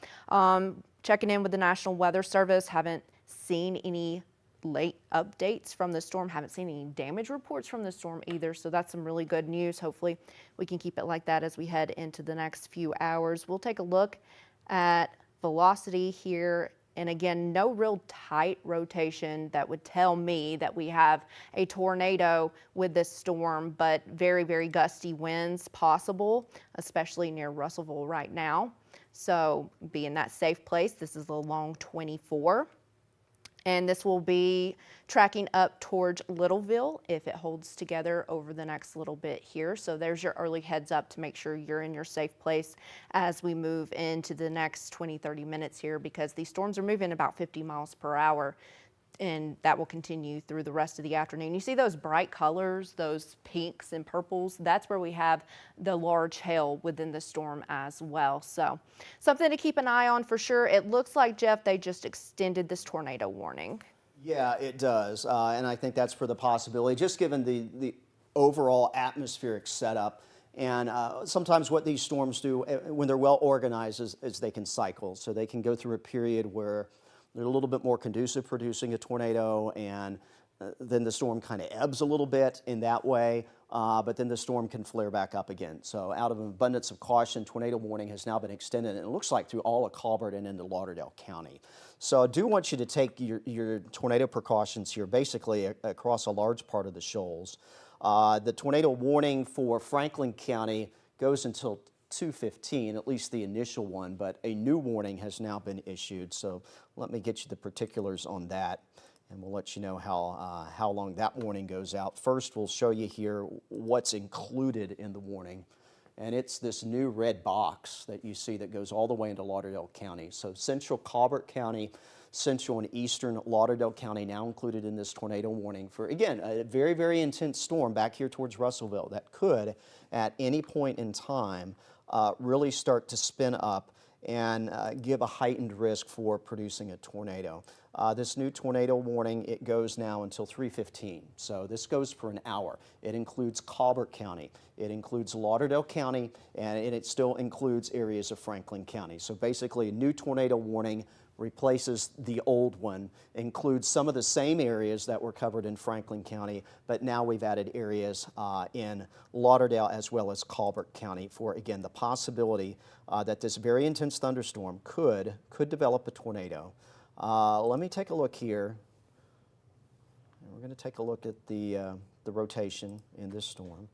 Checking in with the National Weather Service, haven't seen any late updates from the storm, haven't seen any damage reports from the storm either. So that's some really good news. Hopefully we can keep it like that as we head into the next few hours. We'll take a look at velocity here. And again, no real tight rotation that would tell me that we have a tornado with this storm, but very, very gusty winds possible, especially near Russellville right now. So be in that safe place. This is a long 24. And this will be tracking up towards Littleville if it holds together over the next little bit here. So there's your early heads up to make sure you're in your safe place as we move into the next 20-30 minutes here, because these storms are moving about 50 miles per hour. And that will continue through the rest of the afternoon. You see those bright colors, those pinks and purples, that's where we have the large hail within the storm as well. So something to keep an eye on for sure. It looks like, Jeff, they just extended this tornado warning.
Yeah, it does, and I think that's for the possibility, just given the overall atmospheric setup. And sometimes what these storms do, when they're well organized, is they can cycle. So they can go through a period where they're a little bit more conducive producing a tornado, and then the storm kind of ebbs a little bit in that way, but then the storm can flare back up again. So out of an abundance of caution, tornado warning has now been extended, and it looks like through all of Colbert and into Lauderdale County. So I do want you to take your tornado precautions here basically across a large part of the shoals. The tornado warning for Franklin County goes until 2:15, at least the initial one, but a new warning has now been issued. So let me get you the particulars on that, and we'll let you know how long that warning goes out. First, we'll show you here what's included in the warning, and it's this new red box that you see that goes all the way into Lauderdale County. So central Colbert County, central and eastern Lauderdale County now included in this tornado warning for, again, a very, very intense storm back here towards Russellville that could, at any point in time, really start to spin up and give a heightened risk for producing a tornado. This new tornado warning, it goes now until 3:15. So this goes for an hour. It includes Colbert County, it includes Lauderdale County, and it still includes areas of Franklin County. So basically a new tornado warning replaces the old one, includes some of the same areas that were covered in Franklin County, but now we've added areas in Lauderdale as well as Colbert County for, again, the possibility that this very intense thunderstorm could develop a tornado. Let me take a look here. We're going to take a look at the rotation in this storm.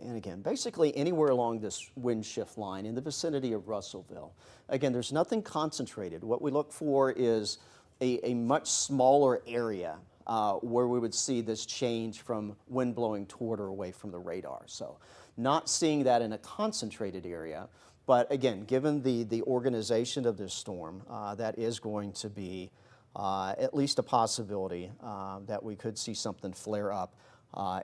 And again, basically anywhere along this wind shift line in the vicinity of Russellville. Again, there's nothing concentrated. What we look for is a much smaller area where we would see this change from wind blowing toward or away from the radar. So not seeing that in a concentrated area, but again, given the organization of this storm, that is going to be at least a possibility that we could see something flare up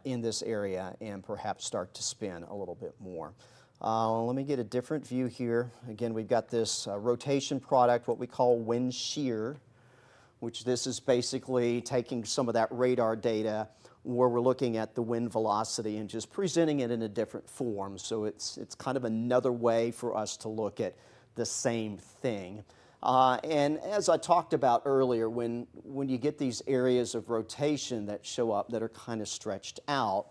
in this area and perhaps start to spin a little bit more. Let me get a different view here. Again, we've got this rotation product, what we call wind shear, which this is basically taking some of that radar data where we're looking at the wind velocity and just presenting it in a different form. So it's kind of another way for us to look at the same thing. And as I talked about earlier, when you get these areas of rotation that show up that are kind of stretched out,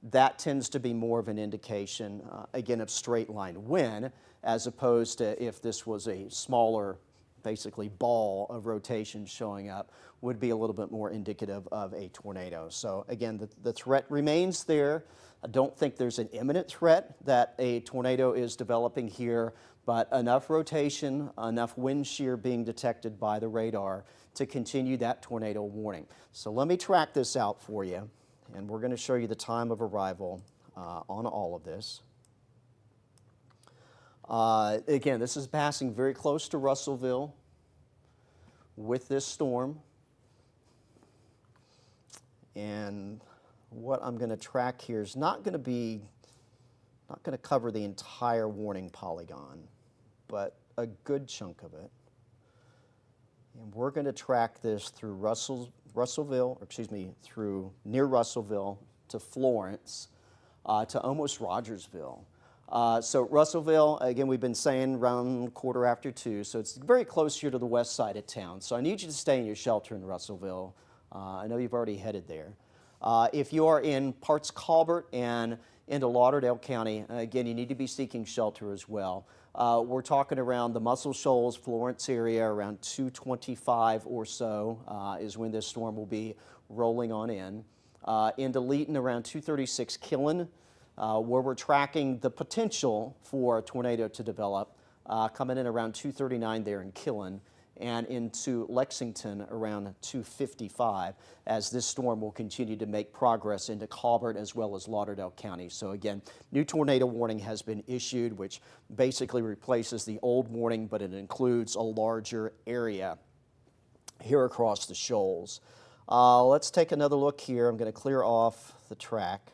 that tends to be more of an indication, again, of straight line wind, as opposed to if this was a smaller, basically ball of rotation showing up, would be a little bit more indicative of a tornado. So again, the threat remains there. I don't think there's an imminent threat that a tornado is developing here, but enough rotation, enough wind shear being detected by the radar to continue that tornado warning. So let me track this out for you, and we're going to show you the time of arrival on all of this. Again, this is passing very close to Russellville with this storm. And what I'm going to track here is not going to cover the entire warning polygon, but a good chunk of it. And we're going to track this through through near Russellville to Florence to almost Rogersville. So Russellville, again, we've been saying around 2:15, so it's very close here to the west side of town. So I need you to stay in your shelter in Russellville. I know you've already headed there. If you are in parts Colbert and into Lauderdale County, again, you need to be seeking shelter as well. We're talking around the Muscle Shoals, Florence area, around 2:25 or so is when this storm will be rolling on in. Into Leeton around 2:36 Killen, where we're tracking the potential for a tornado to develop, coming in around 2:39 there in Killen, and into Lexington around 2:55 as this storm will continue to make progress into Colbert as well as Lauderdale County. So again, new tornado warning has been issued, which basically replaces the old warning, but it includes a larger area here across the shoals. Let's take another look here. I'm going to clear off the track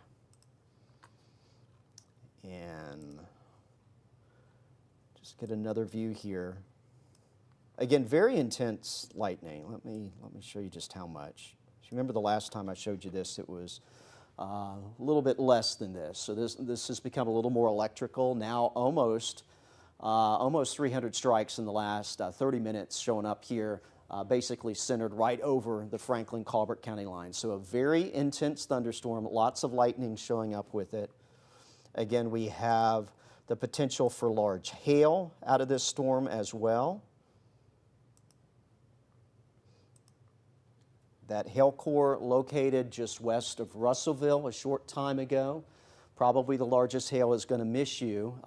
and just get another view here. Again, very intense lightning. Let me show you just how much. If you remember the last time I showed you this, it was a little bit less than this. So this has become a little more electrical. Now almost 300 strikes in the last 30 minutes showing up here, basically centered right over the Franklin-Colbert County line. So a very intense thunderstorm, lots of lightning showing up with it. Again, we have the potential for large hail out of this storm as well. That hail core located just west of Russellville a short time ago. Probably the largest hail is going to miss you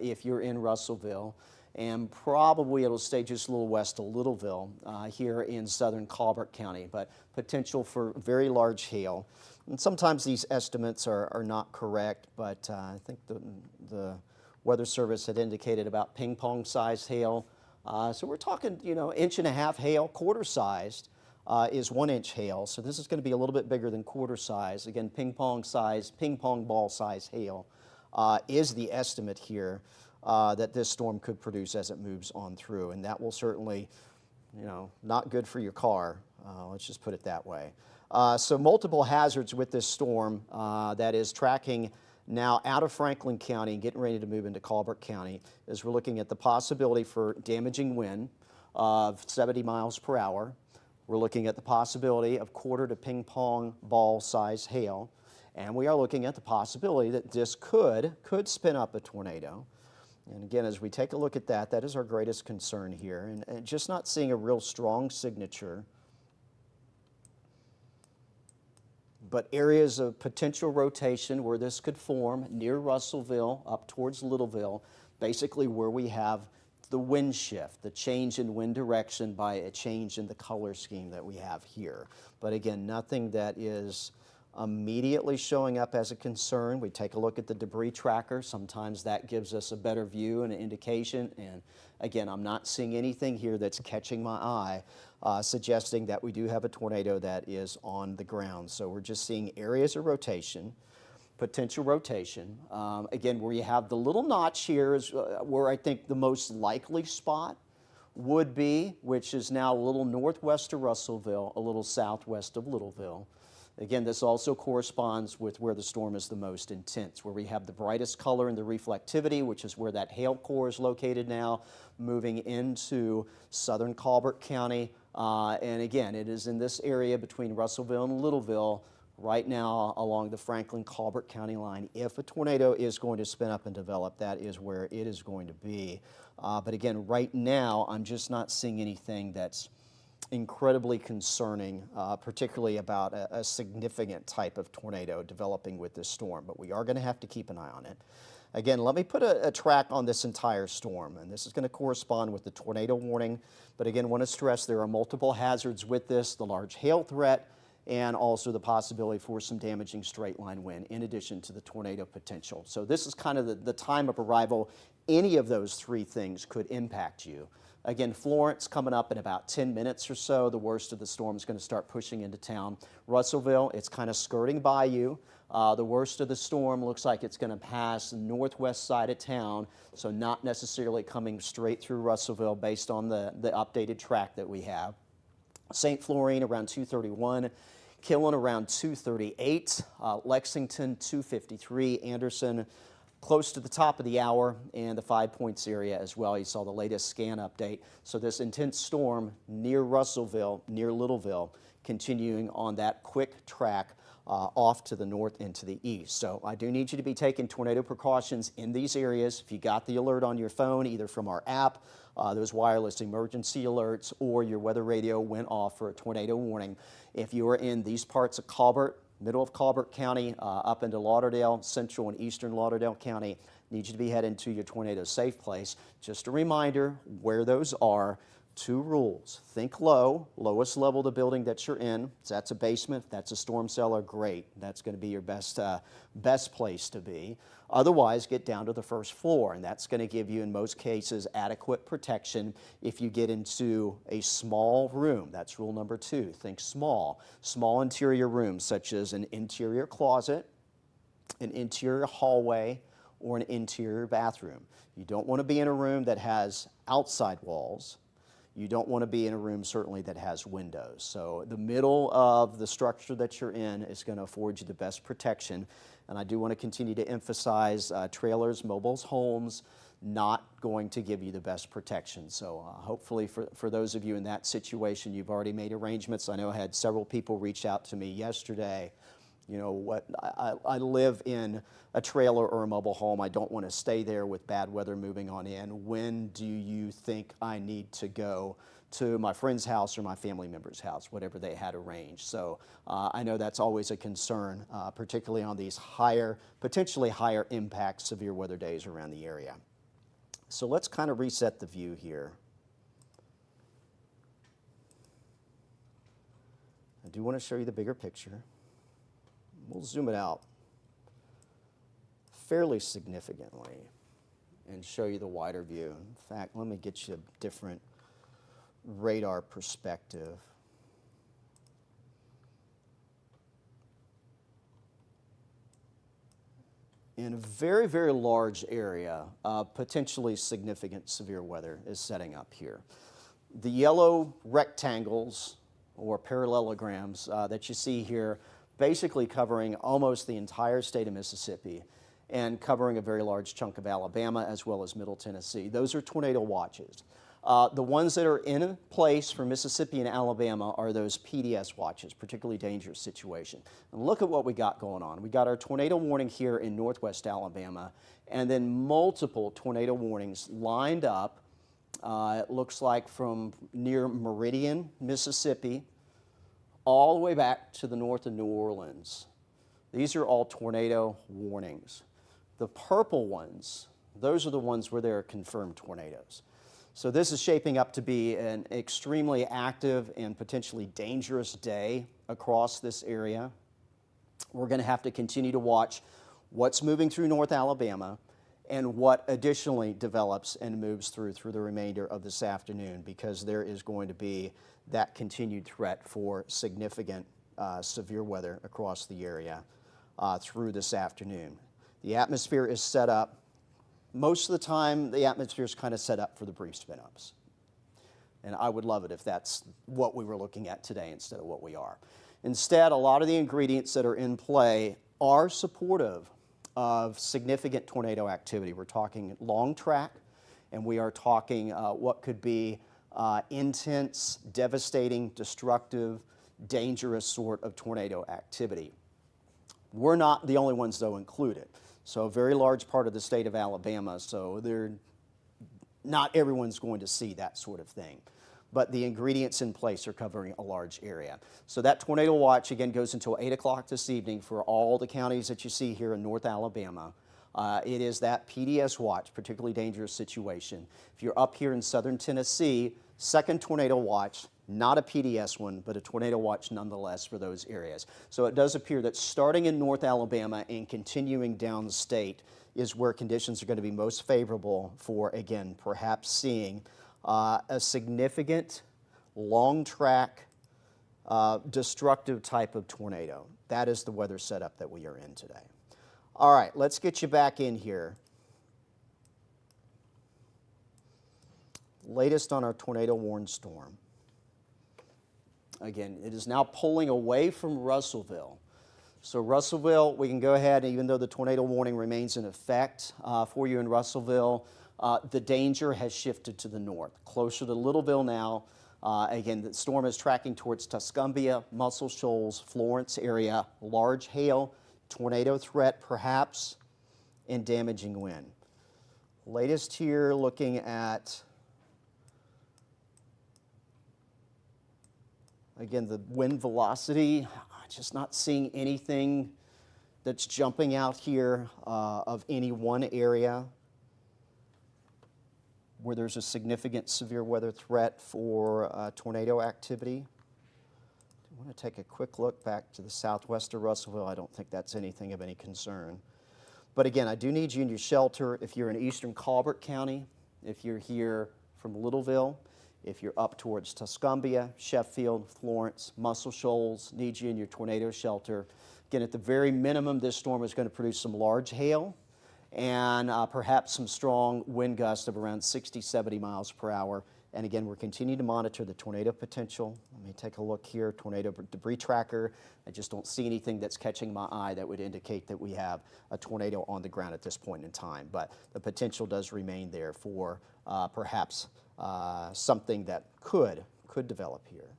if you're in Russellville, and probably it'll stay just a little west of Littleville here in southern Colbert County, but potential for very large hail. And sometimes these estimates are not correct, but I think the Weather Service had indicated about ping pong sized hail. So we're talking, 1.5 inch hail, quarter sized. Is 1 inch hail, so this is going to be a little bit bigger than quarter size. Again, ping pong ball size hail is the estimate here that this storm could produce as it moves on through, and that will certainly, not good for your car. Let's just put it that way. So multiple hazards with this storm that is tracking now out of Franklin County and getting ready to move into Colbert County, as we're looking at the possibility for damaging wind of 70 miles per hour. We're looking at the possibility of quarter to ping pong ball size hail, and we are looking at the possibility that this could spin up a tornado. And again, as we take a look at that, that is our greatest concern here, and just not seeing a real strong signature, but areas of potential rotation where this could form near Russellville up towards Littleville, basically where we have the wind shift, the change in wind direction by a change in the color scheme that we have here. But again, nothing that is immediately showing up as a concern. We take a look at the debris tracker. Sometimes that gives us a better view and an indication. And again, I'm not seeing anything here that's catching my eye, suggesting that we do have a tornado that is on the ground. So we're just seeing areas of rotation, potential rotation. Again, where you have the little notch here is where I think the most likely spot would be, which is now a little northwest of Russellville, a little southwest of Littleville. Again, this also corresponds with where the storm is the most intense, where we have the brightest color in the reflectivity, which is where that hail core is located now, moving into southern Colbert County. And again, it is in this area between Russellville and Littleville, right now along the Franklin-Colbert County line. If a tornado is going to spin up and develop, that is where it is going to be. But again, right now, I'm just not seeing anything that's incredibly concerning, particularly about a significant type of tornado developing with this storm. But we are going to have to keep an eye on it. Again, let me put a track on this entire storm, and this is going to correspond with the tornado warning. But again, want to stress there are multiple hazards with this, the large hail threat, and also the possibility for some damaging straight line wind in addition to the tornado potential. So this is kind of the time of arrival. Any of those three things could impact you. Again, Florence coming up in about 10 minutes or so. The worst of the storm is going to start pushing into town. Russellville, it's kind of skirting by you. The worst of the storm looks like it's going to pass the northwest side of town, so not necessarily coming straight through Russellville based on the updated track that we have. St. Florine around 2:31, Killen around 2:38, Lexington 2:53, Anderson close to the top of the hour, and the 5 Points area as well. You saw the latest scan update. So this intense storm near Russellville, near Littleville, continuing on that quick track off to the north and to the east. So I do need you to be taking tornado precautions in these areas. If you got the alert on your phone, either from our app, those wireless emergency alerts, or your weather radio went off for a tornado warning. If you are in these parts of Colbert, middle of Colbert County, up into Lauderdale, central and eastern Lauderdale County, need you to be heading to your tornado safe place. Just a reminder where those are. 2 rules. Think low, lowest level of the building that you're in. If that's a basement, if that's a storm cellar, great. That's going to be your best place to be. Otherwise, get down to the first floor, and that's going to give you, in most cases, adequate protection if you get into a small room. That's rule number 2. Think small. Small interior rooms, such as an interior closet, an interior hallway, or an interior bathroom. You don't want to be in a room that has outside walls. You don't want to be in a room certainly that has windows. So the middle of the structure that you're in is going to afford you the best protection. And I do want to continue to emphasize trailers, mobile homes, not going to give you the best protection. So hopefully for those of you in that situation, you've already made arrangements. I know I had several people reach out to me yesterday. You know what, I live in a trailer or a mobile home. I don't want to stay there with bad weather moving on in. When do you think I need to go to my friend's house or my family member's house, whatever they had arranged? So I know that's always a concern, particularly on these potentially higher impact severe weather days around the area. So let's kind of reset the view here. I do want to show you the bigger picture. We'll zoom it out fairly significantly and show you the wider view. In fact, let me get you a different radar perspective. In a very, very large area, potentially significant severe weather is setting up here. The yellow rectangles or parallelograms that you see here basically covering almost the entire state of Mississippi and covering a very large chunk of Alabama as well as Middle Tennessee. Those are tornado watches. The ones that are in place for Mississippi and Alabama are those PDS watches, particularly dangerous situation. And look at what we got going on. We got our tornado warning here in northwest Alabama, and then multiple tornado warnings lined up. It looks like from near Meridian, Mississippi, all the way back to the north of New Orleans. These are all tornado warnings. The purple ones, those are the ones where there are confirmed tornadoes. So this is shaping up to be an extremely active and potentially dangerous day across this area. We're going to have to continue to watch what's moving through North Alabama and what additionally develops and moves through the remainder of this afternoon, because there is going to be that continued threat for significant severe weather across the area through this afternoon. The atmosphere is set up. Most of the time, the atmosphere is kind of set up for the brief spin-ups. And I would love it if that's what we were looking at today instead of what we are. Instead, a lot of the ingredients that are in play are supportive of significant tornado activity. We're talking long track, and we are talking what could be intense, devastating, destructive, dangerous sort of tornado activity. We're not the only ones, though, included. So a very large part of the state of Alabama, so not everyone's going to see that sort of thing. But the ingredients in place are covering a large area. So that tornado watch, again, goes until 8 o'clock this evening for all the counties that you see here in North Alabama. It is that PDS watch, particularly dangerous situation. If you're up here in southern Tennessee, second tornado watch, not a PDS one, but a tornado watch nonetheless for those areas. So it does appear that starting in North Alabama and continuing down the state is where conditions are going to be most favorable for, again, perhaps seeing a significant, long track, destructive type of tornado. That is the weather setup that we are in today. All right, let's get you back in here. Latest on our tornado warned storm. Again, it is now pulling away from Russellville. So Russellville, we can go ahead, even though the tornado warning remains in effect for you in Russellville, the danger has shifted to the north, closer to Littleville now. Again, the storm is tracking towards Tuscumbia, Muscle Shoals, Florence area, large hail, tornado threat perhaps, and damaging wind. Latest here looking at, again, the wind velocity, just not seeing anything that's jumping out here of any one area where there's a significant severe weather threat for tornado activity. I want to take a quick look back to the southwest of Russellville. I don't think that's anything of any concern. But again, I do need you in your shelter if you're in eastern Colbert County, if you're here from Littleville, if you're up towards Tuscumbia, Sheffield, Florence, Muscle Shoals, need you in your tornado shelter. Again, at the very minimum, this storm is going to produce some large hail and perhaps some strong wind gusts of around 60, 70 miles per hour. And again, we're continuing to monitor the tornado potential. Let me take a look here, tornado debris tracker. I just don't see anything that's catching my eye that would indicate that we have a tornado on the ground at this point in time. But the potential does remain there for perhaps something that could develop here.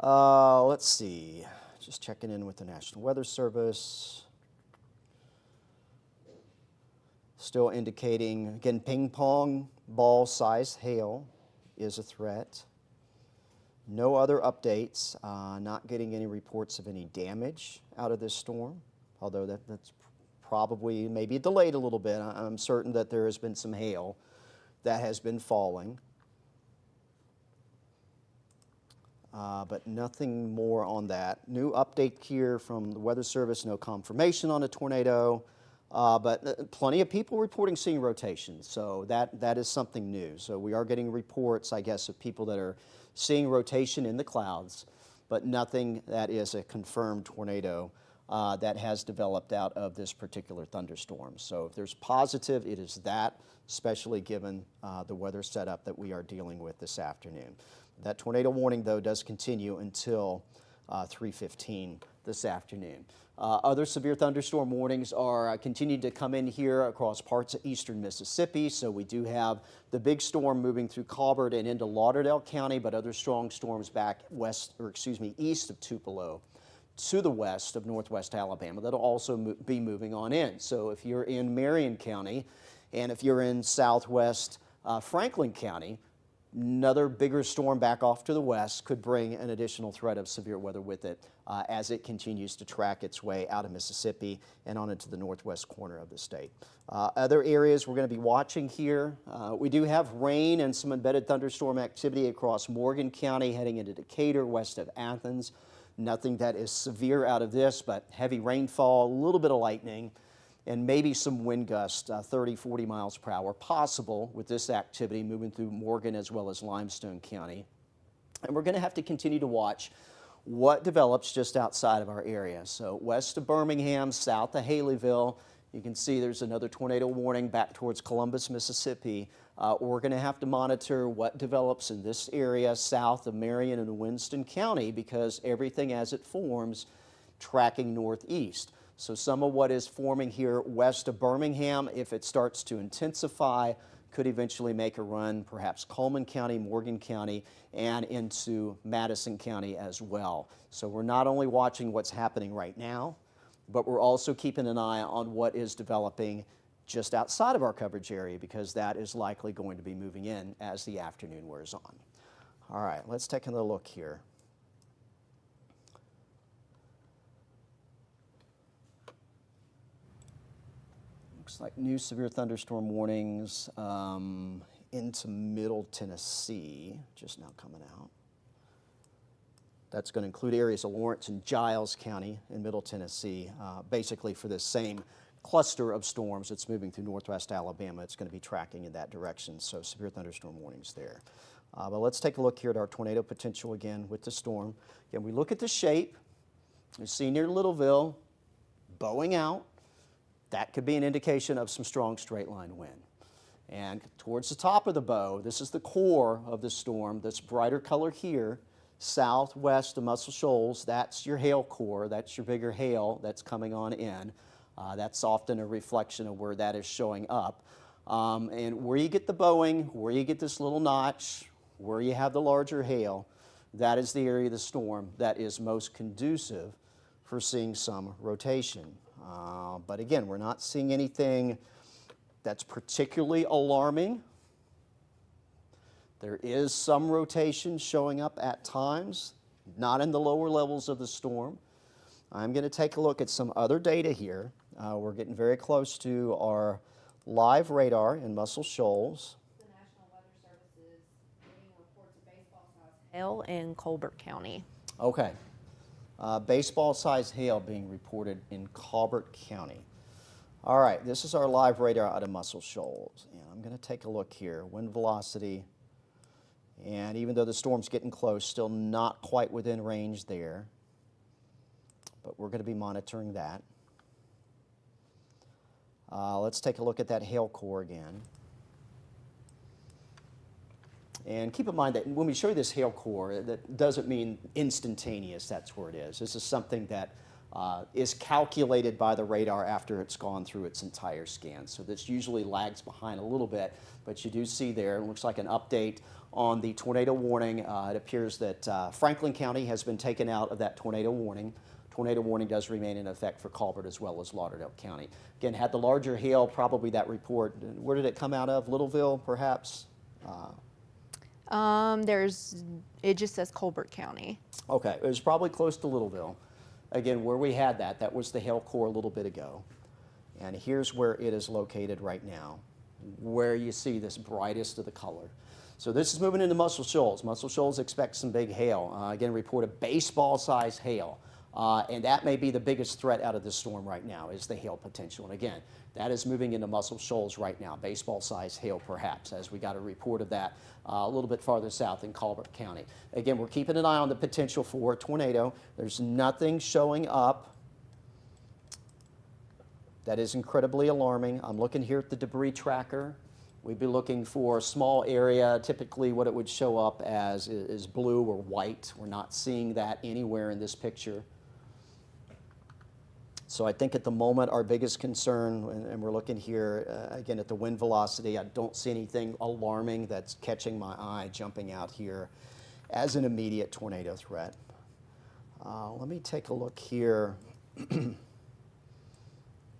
Let's see, just checking in with the National Weather Service. Still indicating, again, ping pong ball size hail is a threat. No other updates, not getting any reports of any damage out of this storm, although that's probably maybe delayed a little bit. I'm certain that there has been some hail that has been falling. But nothing more on that. New update here from the Weather Service, no confirmation on a tornado. But plenty of people reporting seeing rotation, so that is something new. So we are getting reports, I guess, of people that are seeing rotation in the clouds, but nothing that is a confirmed tornado that has developed out of this particular thunderstorm. So if there's positive, it is that, especially given the weather setup that we are dealing with this afternoon. That tornado warning, though, does continue until 3:15 this afternoon. Other severe thunderstorm warnings are continuing to come in here across parts of eastern Mississippi. So we do have the big storm moving through Colbert and into Lauderdale County, but other strong storms back east of Tupelo to the west of northwest Alabama that'll also be moving on in. So if you're in Marion County and if you're in southwest Franklin County, another bigger storm back off to the west could bring an additional threat of severe weather with it as it continues to track its way out of Mississippi and on into the northwest corner of the state. Other areas we're going to be watching here, we do have rain and some embedded thunderstorm activity across Morgan County heading into Decatur west of Athens. Nothing that is severe out of this, but heavy rainfall, a little bit of lightning, and maybe some wind gusts, 30, 40 miles per hour, possible with this activity moving through Morgan as well as Limestone County. And we're going to have to continue to watch what develops just outside of our area. So west of Birmingham, south of Haleyville, you can see there's another tornado warning back towards Columbus, Mississippi. We're going to have to monitor what develops in this area south of Marion and Winston County because everything as it forms tracking northeast. So some of what is forming here west of Birmingham, if it starts to intensify, could eventually make a run, perhaps Coleman County, Morgan County, and into Madison County as well. So we're not only watching what's happening right now, but we're also keeping an eye on what is developing just outside of our coverage area because that is likely going to be moving in as the afternoon wears on. All right, let's take another look here. Looks like new severe thunderstorm warnings into Middle Tennessee, just now coming out. That's going to include areas of Lawrence and Giles County in Middle Tennessee, basically for this same cluster of storms that's moving through northwest Alabama. It's going to be tracking in that direction, so severe thunderstorm warnings there. But let's take a look here at our tornado potential again with the storm. Again, we look at the shape. You see near Littleville, bowing out. That could be an indication of some strong straight line wind. And towards the top of the bow, this is the core of the storm, this brighter color here, southwest of Muscle Shoals, that's your hail core, that's your bigger hail that's coming on in. That's often a reflection of where that is showing up. And where you get the bowing, where you get this little notch, where you have the larger hail, that is the area of the storm that is most conducive for seeing some rotation. But again, we're not seeing anything that's particularly alarming. There is some rotation showing up at times, not in the lower levels of the storm. I'm going to take a look at some other data here. We're getting very close to our live radar in Muscle Shoals.
The National Weather Service is getting reports of baseball-sized hail in Colbert County.
Okay. Baseball-sized hail being reported in Colbert County. All right, this is our live radar out of Muscle Shoals. And I'm going to take a look here. Wind velocity. And even though the storm's getting close, still not quite within range there. But we're going to be monitoring that. Let's take a look at that hail core again. And keep in mind that when we show you this hail core, that doesn't mean instantaneous, that's where it is. This is something that is calculated by the radar after it's gone through its entire scan. So this usually lags behind a little bit, but you do see there, it looks like an update on the tornado warning. It appears that Franklin County has been taken out of that tornado warning. Tornado warning does remain in effect for Colbert as well as Lauderdale County. Again, had the larger hail, probably that report, where did it come out of? Littleville, perhaps?
It just says Colbert County.
Okay, it was probably close to Littleville. Again, where we had that was the hail core a little bit ago. And here's where it is located right now, where you see this brightest of the color. So this is moving into Muscle Shoals. Muscle Shoals expect some big hail. Again, reported baseball-sized hail. And that may be the biggest threat out of this storm right now is the hail potential. And again, that is moving into Muscle Shoals right now, baseball-sized hail perhaps, as we got a report of that a little bit farther south in Colbert County. Again, we're keeping an eye on the potential for a tornado. There's nothing showing up that is incredibly alarming. I'm looking here at the debris tracker. We'd be looking for a small area. Typically what it would show up as is blue or white. We're not seeing that anywhere in this picture. So I think at the moment our biggest concern, and we're looking here again at the wind velocity, I don't see anything alarming that's catching my eye jumping out here as an immediate tornado threat. Let me take a look here. I'm going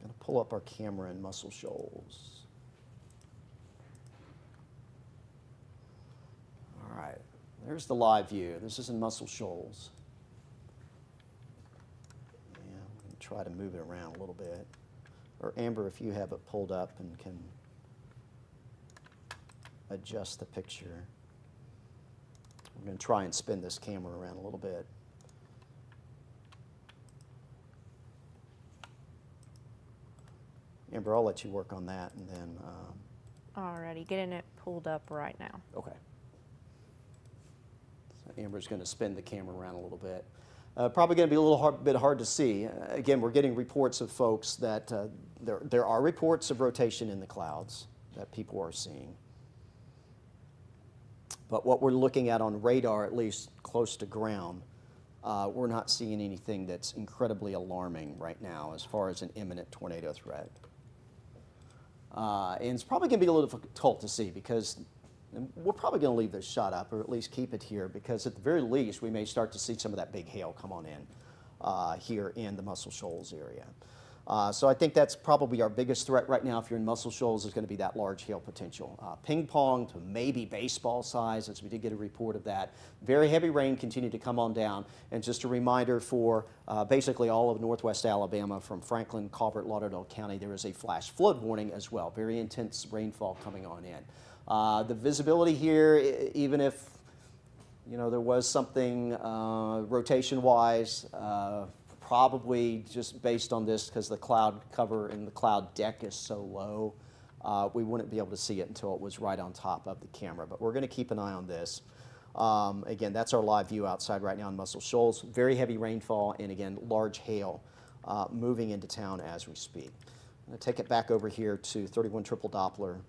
to pull up our camera in Muscle Shoals. All right, there's the live view. This is in Muscle Shoals. Try to move it around a little bit. Or Amber, if you have it pulled up and can adjust the picture. We're going to try and spin this camera around a little bit. Amber, I'll let you work on that and then...
Alrighty, getting it pulled up right now.
Okay. So Amber's going to spin the camera around a little bit. Probably going to be a little bit hard to see. Again, we're getting reports of folks that there are reports of rotation in the clouds that people are seeing. But what we're looking at on radar, at least close to ground, we're not seeing anything that's incredibly alarming right now as far as an imminent tornado threat. And it's probably going to be a little difficult to see because we're probably going to leave this shot up or at least keep it here because at the very least we may start to see some of that big hail come on in here in the Muscle Shoals area. So I think that's probably our biggest threat right now if you're in Muscle Shoals is going to be that large hail potential. Ping pong to maybe baseball size, as we did get a report of that. Very heavy rain continued to come on down. And just a reminder for basically all of northwest Alabama from Franklin, Colbert, Lauderdale County, there is a flash flood warning as well. Very intense rainfall coming on in. The visibility here, even if there was something rotation-wise, probably just based on this because the cloud cover and the cloud deck is so low, we wouldn't be able to see it until it was right on top of the camera. But we're going to keep an eye on this. Again, that's our live view outside right now in Muscle Shoals. Very heavy rainfall and, again, large hail moving into town as we speak. I'm going to take it back over here to 31 triple Doppler.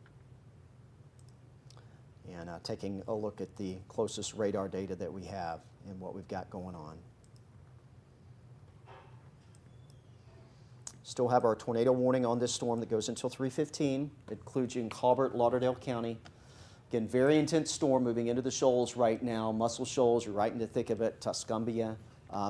And taking a look at the closest radar data that we have and what we've got going on. Still have our tornado warning on this storm that goes until 3:15. It includes you in Colbert, Lauderdale County. Again, very intense storm moving into the shoals right now. Muscle Shoals, you're right in the thick of it. Tuscumbia,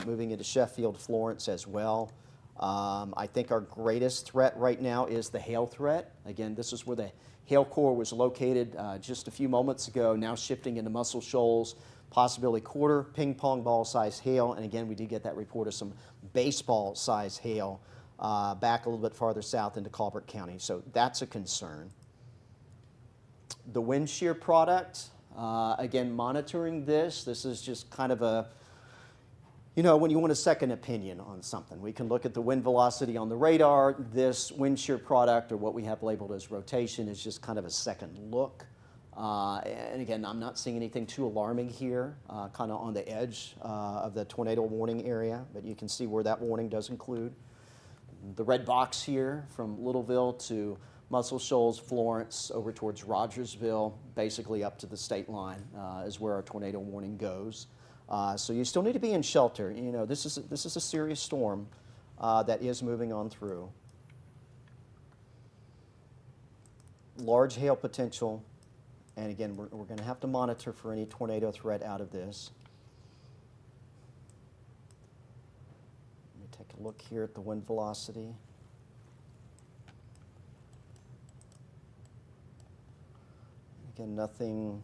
moving into Sheffield, Florence as well. I think our greatest threat right now is the hail threat. Again, this is where the hail core was located just a few moments ago, now shifting into Muscle Shoals, possibly quarter ping pong ball size hail. And again, we did get that report of some baseball size hail back a little bit farther south into Colbert County. So that's a concern. The wind shear product, again, monitoring this. This is just kind of a, when you want a second opinion on something, we can look at the wind velocity on the radar. This wind shear product, or what we have labeled as rotation, is just kind of a second look. And again, I'm not seeing anything too alarming here, kind of on the edge of the tornado warning area, but you can see where that warning does include. The red box here from Littleville to Muscle Shoals, Florence, over towards Rogersville, basically up to the state line is where our tornado warning goes. So you still need to be in shelter. You know, this is a serious storm that is moving on through. Large hail potential, and again, we're going to have to monitor for any tornado threat out of this. Let me take a look here at the wind velocity. Again, nothing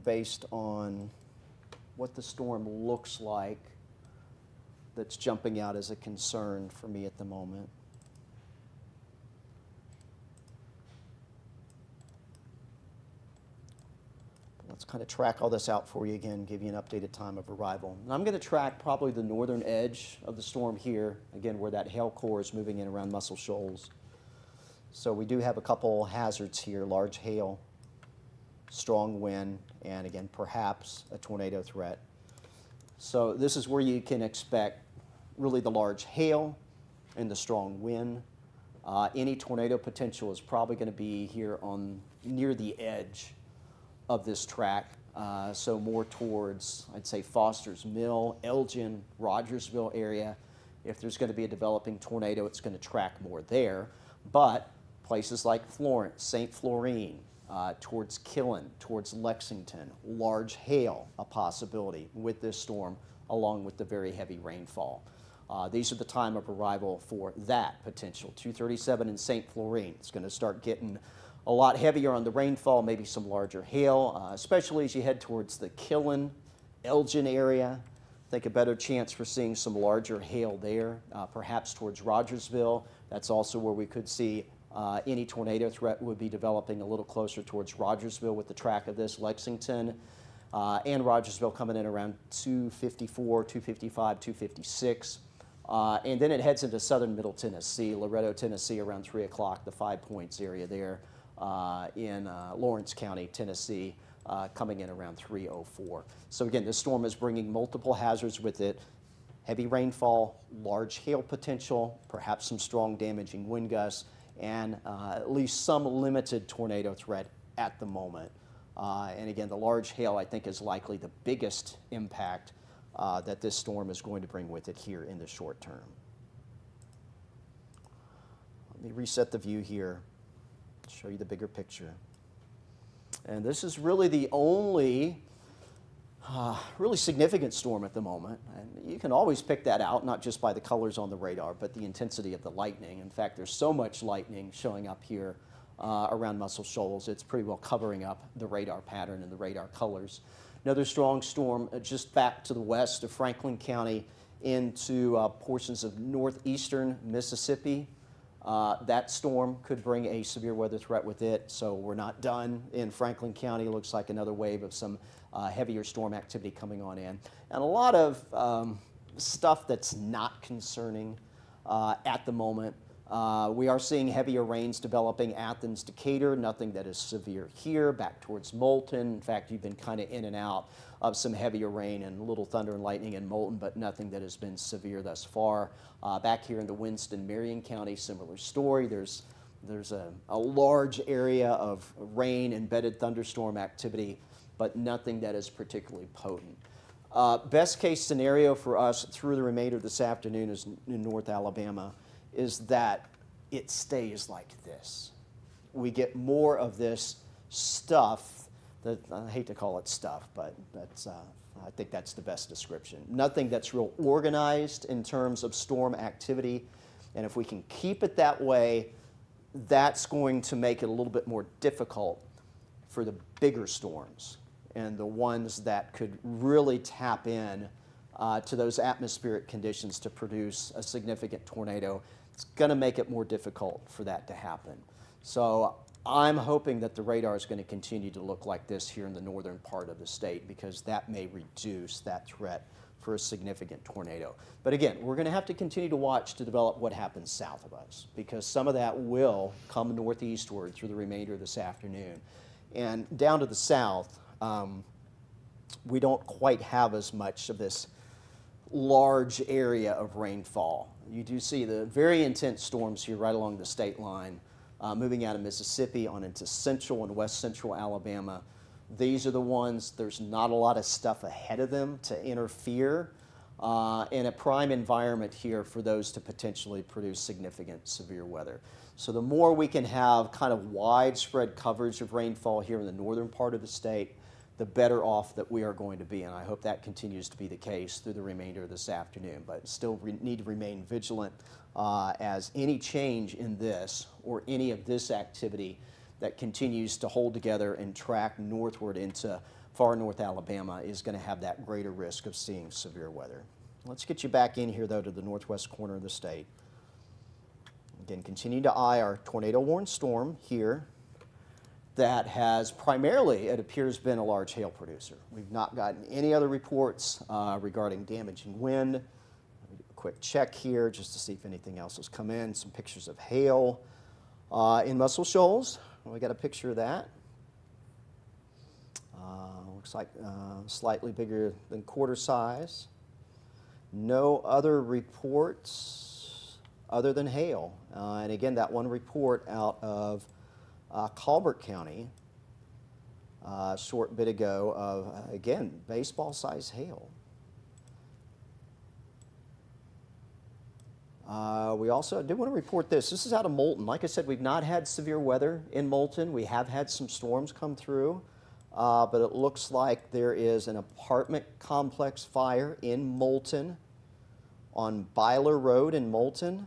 based on what the storm looks like that's jumping out as a concern for me at the moment. Let's kind of track all this out for you again, give you an updated time of arrival. And I'm going to track probably the northern edge of the storm here, again, where that hail core is moving in around Muscle Shoals. So we do have a couple hazards here: large hail, strong wind, and again, perhaps a tornado threat. So this is where you can expect really the large hail and the strong wind. Any tornado potential is probably going to be here on near the edge of this track, so more towards, I'd say, Foster's Mill, Elgin, Rogersville area. If there's going to be a developing tornado, it's going to track more there. But places like Florence, St. Florine, towards Killen, towards Lexington, large hail, a possibility with this storm, along with the very heavy rainfall. These are the time of arrival for that potential. 237 in St. Florine. It's going to start getting a lot heavier on the rainfall, maybe some larger hail, especially as you head towards the Killen, Elgin area. I think a better chance for seeing some larger hail there, perhaps towards Rogersville. That's also where we could see any tornado threat would be developing a little closer towards Rogersville with the track of this. Lexington and Rogersville coming in around 254, 255, 256. And then it heads into southern middle Tennessee, Loretto, Tennessee, around 3 o'clock, the 5 Points area there in Lawrence County, Tennessee, coming in around 3:04. So again, this storm is bringing multiple hazards with it: heavy rainfall, large hail potential, perhaps some strong damaging wind gusts, and at least some limited tornado threat at the moment. And again, the large hail, I think, is likely the biggest impact that this storm is going to bring with it here in the short term. Let me reset the view here, show you the bigger picture. And this is really the only really significant storm at the moment. And you can always pick that out, not just by the colors on the radar, but the intensity of the lightning. In fact, there's so much lightning showing up here around Muscle Shoals, it's pretty well covering up the radar pattern and the radar colors. Another strong storm just back to the west of Franklin County into portions of northeastern Mississippi. That storm could bring a severe weather threat with it, so we're not done in Franklin County. Looks like another wave of some heavier storm activity coming on in. And a lot of stuff that's not concerning at the moment. We are seeing heavier rains developing Athens, Decatur, nothing that is severe here, back towards Moulton. In fact, you've been kind of in and out of some heavier rain and a little thunder and lightning in Moulton, but nothing that has been severe thus far. Back here in the Winston, Marion County, similar story. There's a large area of rain, embedded thunderstorm activity, but nothing that is particularly potent. Best case scenario for us through the remainder of this afternoon is in North Alabama is that it stays like this. We get more of this stuff that, I hate to call it stuff, but that's, I think that's the best description. Nothing that's real organized in terms of storm activity, and if we can keep it that way, that's going to make it a little bit more difficult for the bigger storms and the ones that could really tap in to those atmospheric conditions to produce a significant tornado. It's going to make it more difficult for that to happen. So I'm hoping that the radar is going to continue to look like this here in the northern part of the state, because that may reduce that threat for a significant tornado. But again, we're going to have to continue to watch to develop what happens south of us, because some of that will come northeastward through the remainder of this afternoon. And down to the south, we don't quite have as much of this large area of rainfall. You do see the very intense storms here right along the state line, moving out of Mississippi on into central and west central Alabama. These are the ones, there's not a lot of stuff ahead of them to interfere in a prime environment here for those to potentially produce significant severe weather. So the more we can have kind of widespread coverage of rainfall here in the northern part of the state, the better off that we are going to be. And I hope that continues to be the case through the remainder of this afternoon. But still need to remain vigilant as any change in this or any of this activity that continues to hold together and track northward into far north Alabama is going to have that greater risk of seeing severe weather. Let's get you back in here, though, to the northwest corner of the state. Again, continue to eye our tornado warned storm here that has primarily, it appears, been a large hail producer. We've not gotten any other reports regarding damaging wind. Let me do a quick check here just to see if anything else has come in. Some pictures of hail in Muscle Shoals. We got a picture of that. Looks like slightly bigger than quarter size. No other reports other than hail. And again, that one report out of Colbert County a short bit ago of, again, baseball-sized hail. We also do want to report this. This is out of Moulton. Like I said, we've not had severe weather in Moulton. We have had some storms come through, but it looks like there is an apartment complex fire in Moulton on Byler Road in Moulton.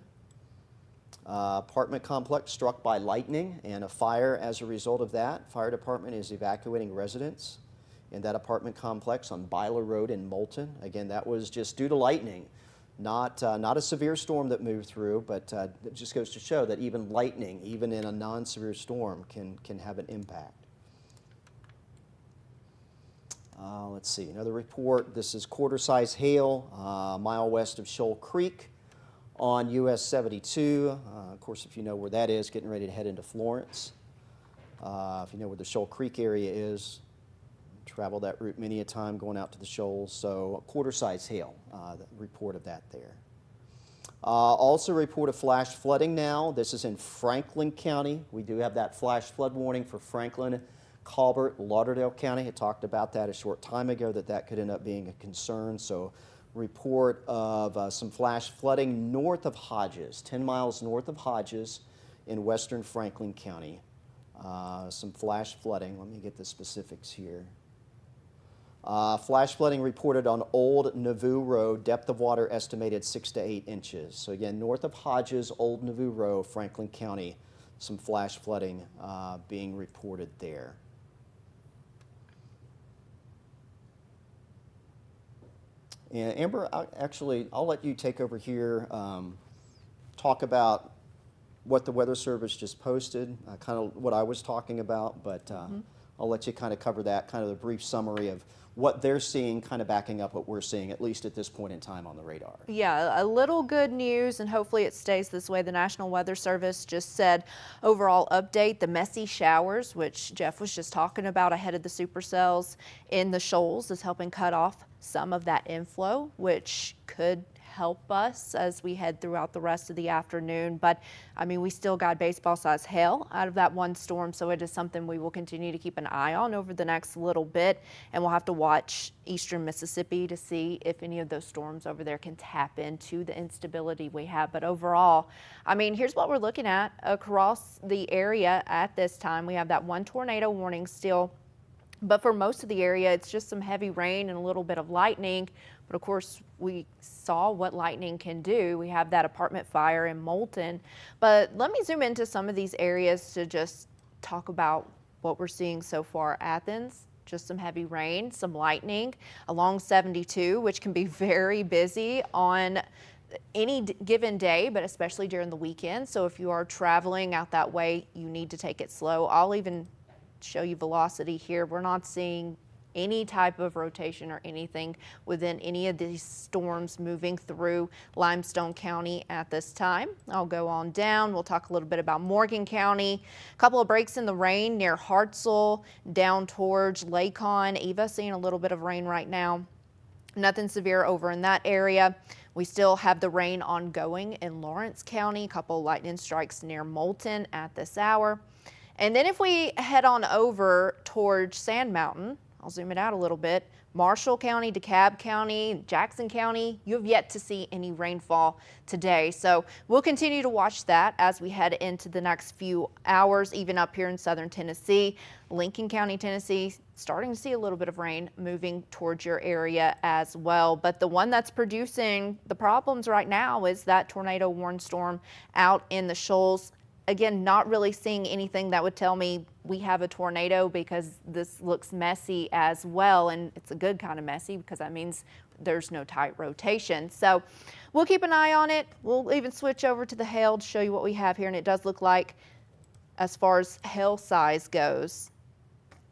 Apartment complex struck by lightning and a fire as a result of that. Fire department is evacuating residents in that apartment complex on Byler Road in Moulton. Again, that was just due to lightning. Not a severe storm that moved through, but it just goes to show that even lightning, even in a non-severe storm, can have an impact. Let's see, another report. This is quarter-size hail, a mile west of Shoal Creek on US 72. Of course, if you know where that is, getting ready to head into Florence. If you know where the Shoal Creek area is, traveled that route many a time going out to the shoals. So quarter-size hail, the report of that there. Also report of flash flooding now. This is in Franklin County. We do have that flash flood warning for Franklin, Colbert, Lauderdale County. I talked about that a short time ago, that could end up being a concern. So report of some flash flooding north of Hodges, 10 miles north of Hodges in western Franklin County. Some flash flooding. Let me get the specifics here. Flash flooding reported on Old Nauvoo Road, depth of water estimated 6 to 8 inches. So again, north of Hodges, Old Nauvoo Road, Franklin County, some flash flooding being reported there. And Amber, I'll let you take over here, talk about what the Weather Service just posted, kind of what I was talking about, but I'll let you kind of cover that, kind of the brief summary of what they're seeing, kind of backing up what we're seeing, at least at this point in time on the radar.
Yeah, a little good news, and hopefully it stays this way. The National Weather Service just said overall update, the messy showers, which Jeff was just talking about ahead of the supercells in the shoals, is helping cut off some of that inflow, which could help us as we head throughout the rest of the afternoon. But I mean, we still got baseball-sized hail out of that one storm, so it is something we will continue to keep an eye on over the next little bit, and we'll have to watch eastern Mississippi to see if any of those storms over there can tap into the instability we have. But overall, I mean, here's what we're looking at across the area at this time. We have that one tornado warning still, but for most of the area, it's just some heavy rain and a little bit of lightning. But of course, we saw what lightning can do. We have that apartment fire in Moulton. But let me zoom into some of these areas to just talk about what we're seeing so far. Athens, just some heavy rain, some lightning along 72, which can be very busy on any given day, but especially during the weekend. So if you are traveling out that way, you need to take it slow. I'll even show you velocity here. We're not seeing any type of rotation or anything within any of these storms moving through Limestone County at this time. I'll go on down. We'll talk a little bit about Morgan County. A couple of breaks in the rain near Hartselle, down towards Lacon. Eva, seeing a little bit of rain right now. Nothing severe over in that area. We still have the rain ongoing in Lawrence County, a couple lightning strikes near Moulton at this hour. And then if we head on over towards Sand Mountain, I'll zoom it out a little bit, Marshall County, DeKalb County, Jackson County, you have yet to see any rainfall today. So we'll continue to watch that as we head into the next few hours, even up here in southern Tennessee, Lincoln County, Tennessee, starting to see a little bit of rain moving towards your area as well. But the one that's producing the problems right now is that tornado warned storm out in the shoals. Again, not really seeing anything that would tell me we have a tornado because this looks messy as well. And it's a good kind of messy because that means there's no tight rotation. So we'll keep an eye on it. We'll even switch over to the hail to show you what we have here. And it does look like, as far as hail size goes,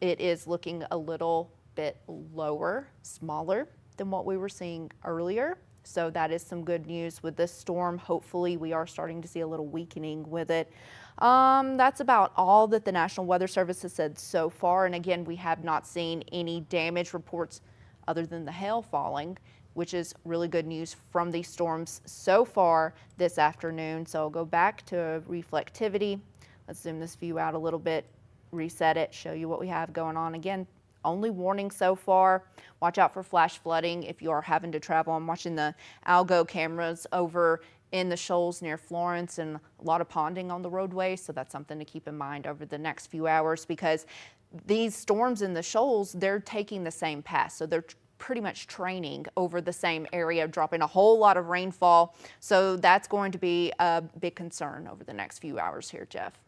it is looking a little bit lower, smaller than what we were seeing earlier. So that is some good news with this storm. Hopefully we are starting to see a little weakening with it. That's about all that the National Weather Service has said so far. And again, we have not seen any damage reports other than the hail falling, which is really good news from these storms so far this afternoon. So I'll go back to reflectivity. Let's zoom this view out a little bit, reset it, show you what we have going on. Again, only warning so far. Watch out for flash flooding if you are having to travel. I'm watching the algo cameras over in the shoals near Florence and a lot of ponding on the roadway. So that's something to keep in mind over the next few hours because these storms in the shoals, they're taking the same path. So they're pretty much training over the same area, dropping a whole lot of rainfall. So that's going to be a big concern over the next few hours here, Jeff.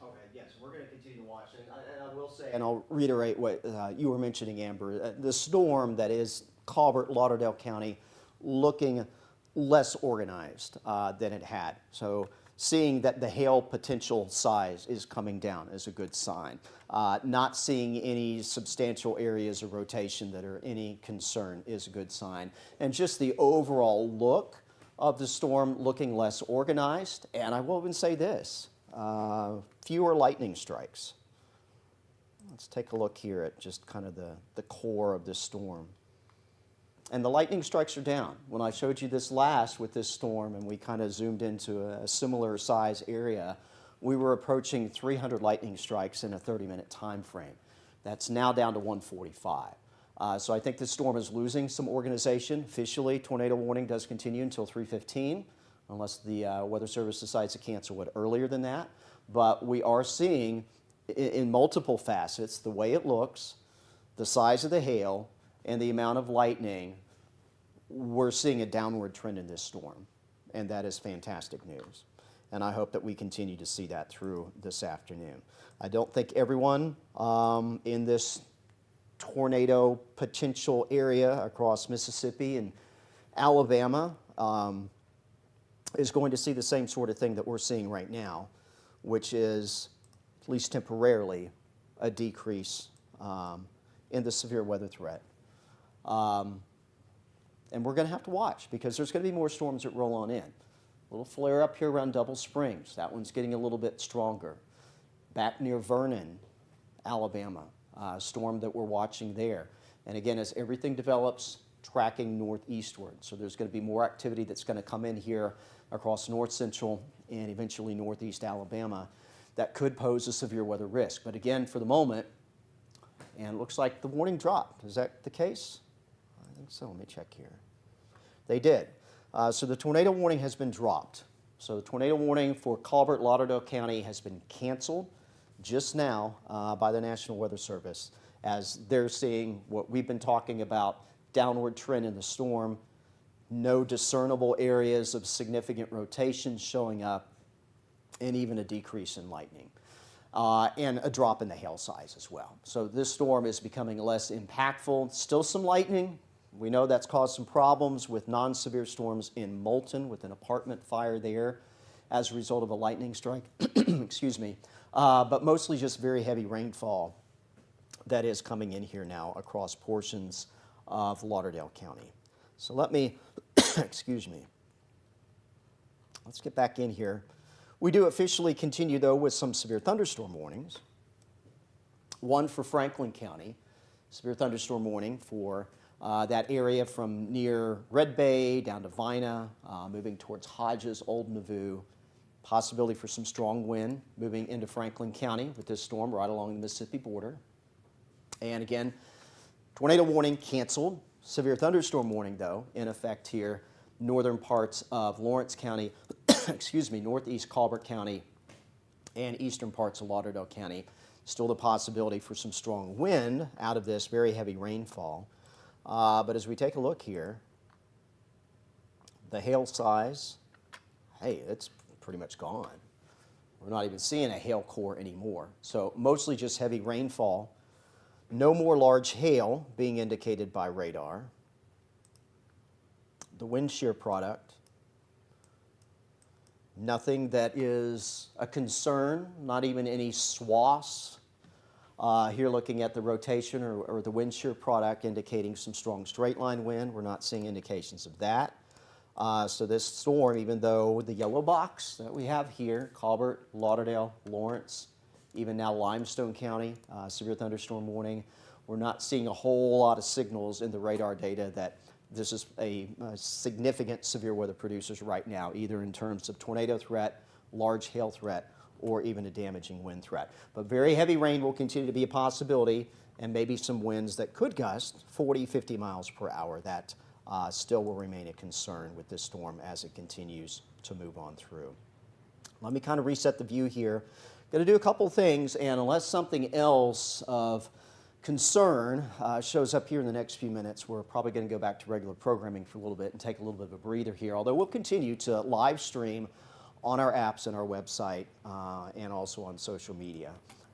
Okay, yes, we're going to continue to watch. And I will say, and I'll reiterate what you were mentioning, Amber, the storm that is Colbert, Lauderdale County, looking less organized than it had. So seeing that the hail potential size is coming down is a good sign. Not seeing any substantial areas of rotation that are any concern is a good sign. And just the overall look of the storm looking less organized. And I will even say this, fewer lightning strikes. Let's take a look here at just kind of the core of this storm. And the lightning strikes are down. When I showed you this last with this storm and we kind of zoomed into a similar size area, we were approaching 300 lightning strikes in a 30-minute time frame. That's now down to 145. So I think this storm is losing some organization. Officially, tornado warning does continue until 3:15, unless the Weather Service decides to cancel it earlier than that. But we are seeing in multiple facets the way it looks, the size of the hail, and the amount of lightning. We're seeing a downward trend in this storm, and that is fantastic news. And I hope that we continue to see that through this afternoon. I don't think everyone in this tornado potential area across Mississippi and Alabama is going to see the same sort of thing that we're seeing right now, which is, at least temporarily, a decrease in the severe weather threat. And we're going to have to watch because there's going to be more storms that roll on in. A little flare up here around Double Springs. That one's getting a little bit stronger. Back near Vernon, Alabama, storm that we're watching there. And again, as everything develops, tracking northeastward. So there's going to be more activity that's going to come in here across north central and eventually northeast Alabama that could pose a severe weather risk. But again, for the moment, and it looks like the warning dropped. Is that the case? I think so. Let me check here. They did. So the tornado warning has been dropped. So the tornado warning for Colbert, Lauderdale County has been canceled just now by the National Weather Service as they're seeing what we've been talking about, downward trend in the storm, no discernible areas of significant rotation showing up, and even a decrease in lightning. And a drop in the hail size as well. So this storm is becoming less impactful. Still some lightning. We know that's caused some problems with non-severe storms in Moulton with an apartment fire there as a result of a lightning strike. Excuse me. But mostly just very heavy rainfall that is coming in here now across portions of Lauderdale County. So let me, excuse me. Let's get back in here. We do officially continue, though, with some severe thunderstorm warnings. One for Franklin County, severe thunderstorm warning for That area from near Red Bay down to Vina, moving towards Hodges, Old Nauvoo. Possibility for some strong wind moving into Franklin County with this storm right along the Mississippi border. And again, tornado warning canceled. Severe thunderstorm warning, though, in effect here. Northern parts of Lawrence County, excuse me, northeast Colbert County, and eastern parts of Lauderdale County. Still the possibility for some strong wind out of this, very heavy rainfall. But as we take a look here, the hail size, hey, it's pretty much gone. We're not even seeing a hail core anymore. So mostly just heavy rainfall. No more large hail being indicated by radar. The wind shear product, nothing that is a concern, not even any swaths. Here looking at the rotation or the wind shear product indicating some strong straight line wind. We're not seeing indications of that. So this storm, even though the yellow box that we have here, Colbert, Lauderdale, Lawrence, even now Limestone County, severe thunderstorm warning, we're not seeing a whole lot of signals in the radar data that this is a significant severe weather producers right now, either in terms of tornado threat, large hail threat, or even a damaging wind threat. But very heavy rain will continue to be a possibility, and maybe some winds that could gust 40, 50 miles per hour. That still will remain a concern with this storm as it continues to move on through. Let me kind of reset the view here. Going to do a couple things, and unless something else of concern shows up here in the next few minutes, we're probably going to go back to regular programming for a little bit and take a little bit of a breather here, although we'll continue to live stream on our apps and our website and also on social media.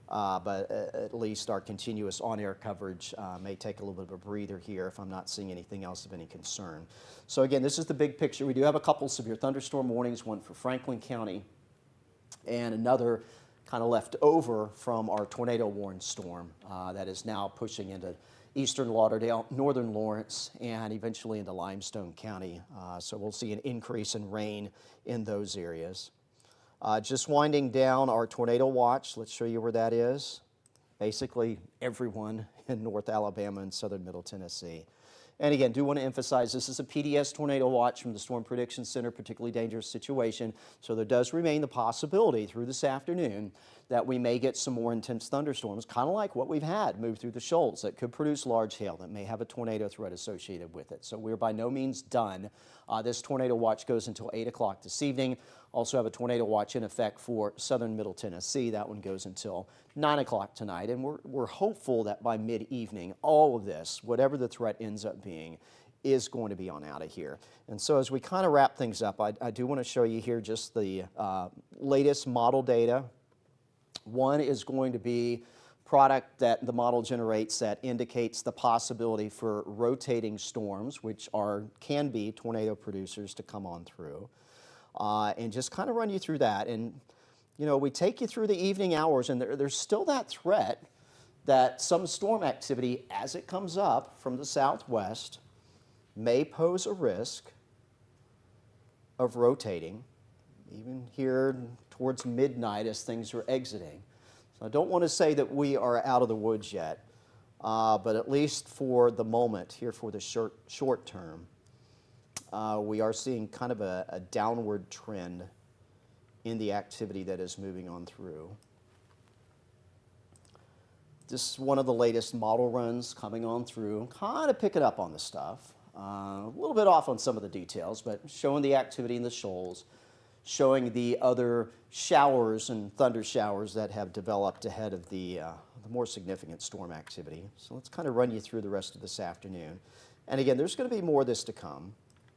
But at least our continuous on-air coverage may take a little bit of a breather here if I'm not seeing anything else of any concern. So again, this is the big picture. We do have a couple severe thunderstorm warnings, one for Franklin County and another kind of left over from our tornado warned storm that is now pushing into eastern Lauderdale, northern Lawrence, and eventually into Limestone County. So we'll see an increase in rain in those areas. Just winding down our tornado watch. Let's show you where that is. Basically everyone in North Alabama and southern Middle Tennessee. And again, do want to emphasize this is a PDS tornado watch from the Storm Prediction Center, particularly dangerous situation. So there does remain the possibility through this afternoon that we may get some more intense thunderstorms, kind of like what we've had move through the shoals that could produce large hail that may have a tornado threat associated with it. So we're by no means done. This tornado watch goes until 8 o'clock this evening. Also have a tornado watch in effect for southern Middle Tennessee. That one goes until 9 o'clock tonight. And we're hopeful that by mid-evening, all of this, whatever the threat ends up being, is going to be on out of here. And so as we kind of wrap things up, I do want to show you here just the latest model data. One is going to be product that the model generates that indicates the possibility for rotating storms, which can be tornado producers to come on through. And just kind of run you through that. And, you know, we take you through the evening hours, and there's still that threat that some storm activity, as it comes up from the southwest, may pose a risk of rotating, even here towards midnight as things are exiting. So I don't want to say that we are out of the woods yet, but at least for the moment, here for the short term, we are seeing kind of a downward trend in the activity that is moving on through. This is one of the latest model runs coming on through, kind of picking up on the stuff. A little bit off on some of the details, but showing the activity in the shoals, showing the other showers and thunder showers that have developed ahead of the more significant storm activity. So let's kind of run you through the rest of this afternoon. And again, there's going to be more of this to come.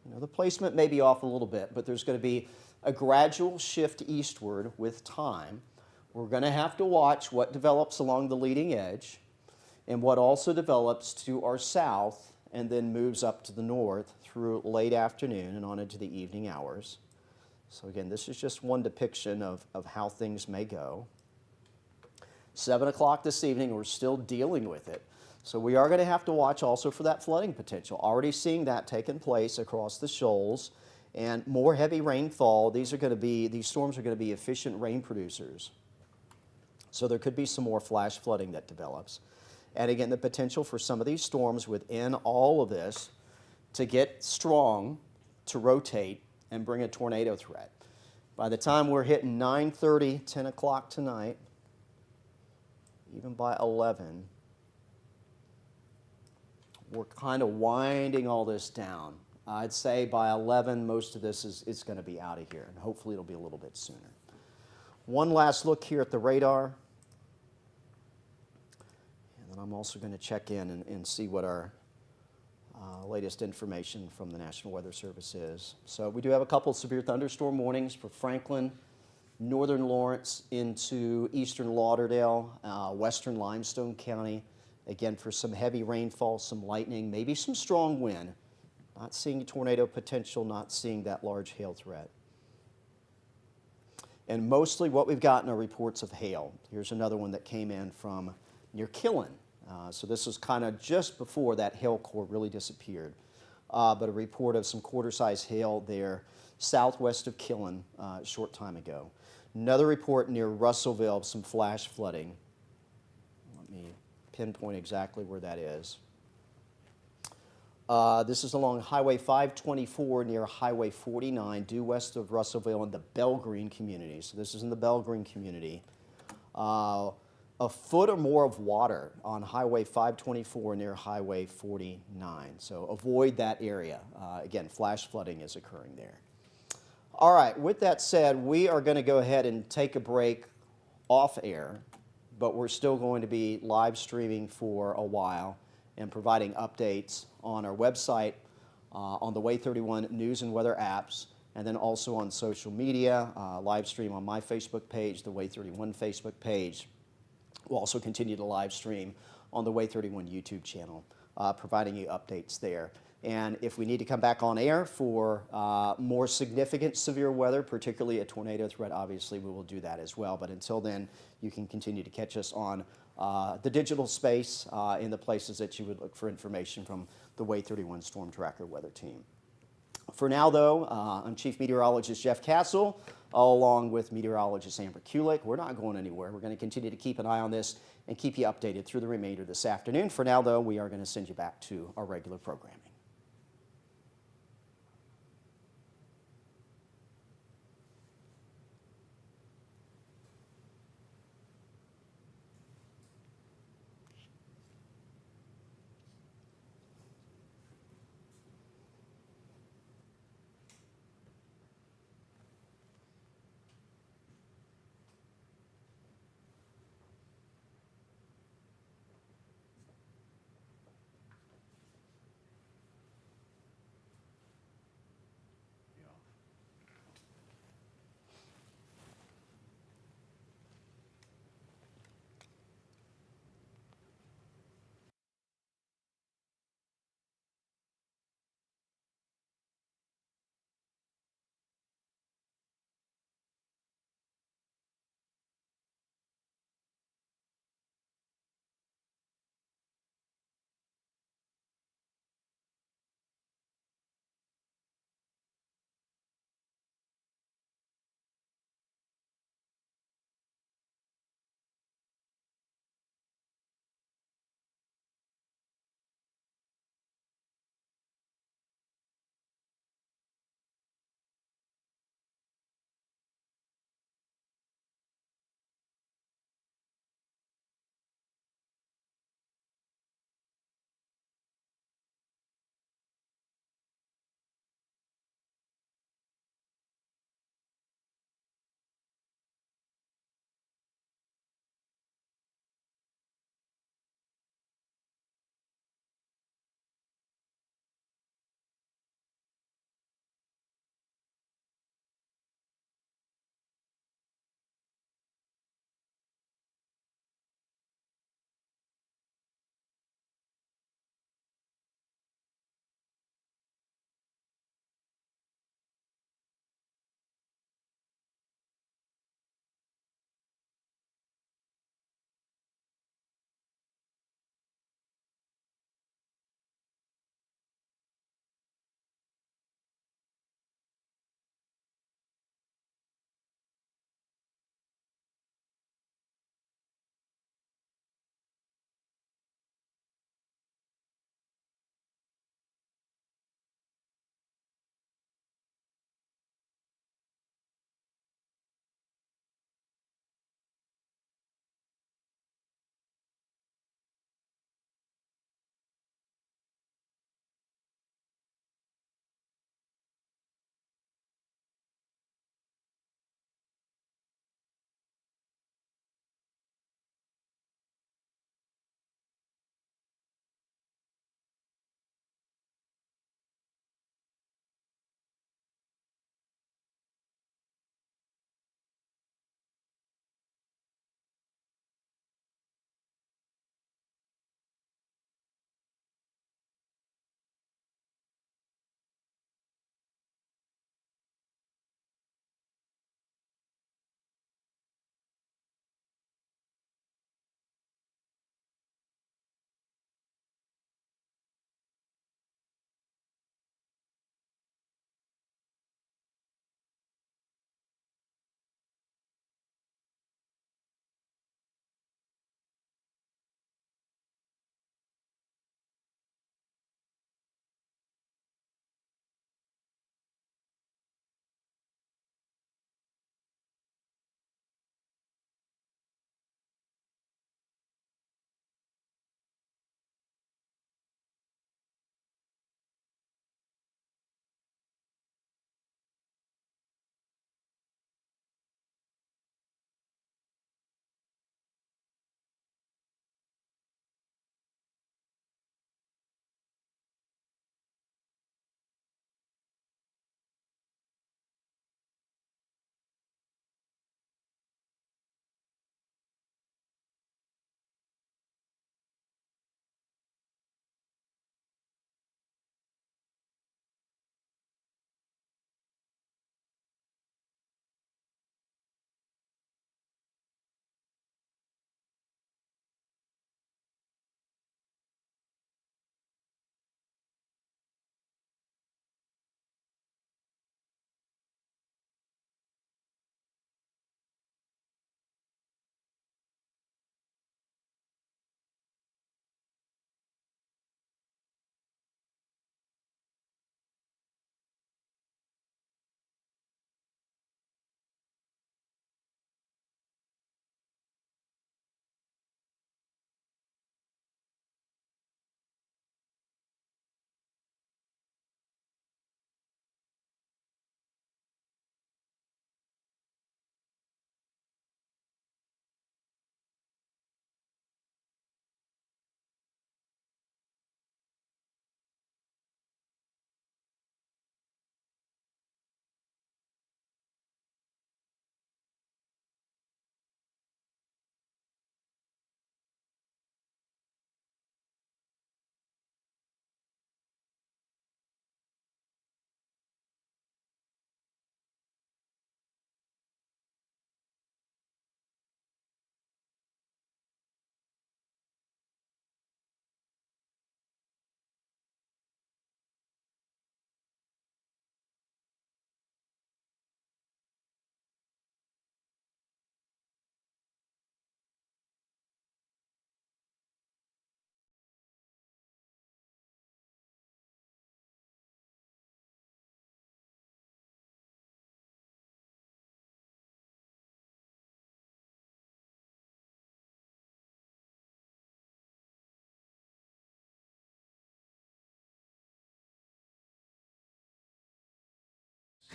You know, the placement may be off a little bit, but there's going to be a gradual shift eastward with time. We're going to have to watch what develops along the leading edge and what also develops to our south and then moves up to the north through late afternoon and on into the evening hours. So again, this is just one depiction of how things may go. 7 o'clock this evening, we're still dealing with it. So we are going to have to watch also for that flooding potential. Already seeing that taking place across the shoals and more heavy rainfall. These storms are going to be efficient rain producers. So there could be some more flash flooding that develops. And again, the potential for some of these storms within all of this to get strong, to rotate, and bring a tornado threat. By the time we're hitting 9:30, 10 o'clock tonight, even by 11, we're kind of winding all this down. I'd say by 11, most of this is going to be out of here, and hopefully it'll be a little bit sooner. One last look here at the radar. And then I'm also going to check in and see what our latest information from the National Weather Service is. So we do have a couple severe thunderstorm warnings for Franklin, northern Lawrence into eastern Lauderdale, western Limestone County. Again, for some heavy rainfall, some lightning, maybe some strong wind. Not seeing tornado potential, not seeing that large hail threat. And mostly what we've gotten are reports of hail. Here's another one that came in from near Killen. So this was kind of just before that hail core really disappeared. But a report of some quarter-size hail there southwest of Killen a short time ago. Another report near Russellville of some flash flooding. Let me pinpoint exactly where that is. This is along Highway 524 near Highway 49, due west of Russellville in the Belgreen community. So this is in the Belgreen community. A foot or more of water on Highway 524 near Highway 49. So avoid that area. Again, flash flooding is occurring there. All right, with that said, we are going to go ahead and take a break off air, but we're still going to be live streaming for a while and providing updates on our website, on the Waay 31 news and weather apps, and then also on social media, live stream on my Facebook page, the Waay 31 Facebook page. We'll also continue to live stream on the Waay 31 YouTube channel, providing you updates there. And if we need to come back on air for more significant severe weather, particularly a tornado threat, obviously we will do that as well. But until then, you can continue to catch us on the digital space in the places that you would look for information from the Waay 31 Storm Tracker weather team. For now, though, I'm Chief Meteorologist Jeff Castle, along with meteorologist Amber Kulik. We're not going anywhere. We're going to continue to keep an eye on this and keep you updated through the remainder of this afternoon. For now, though, we are going to send you back to our regular programming.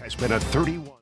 has been a 31.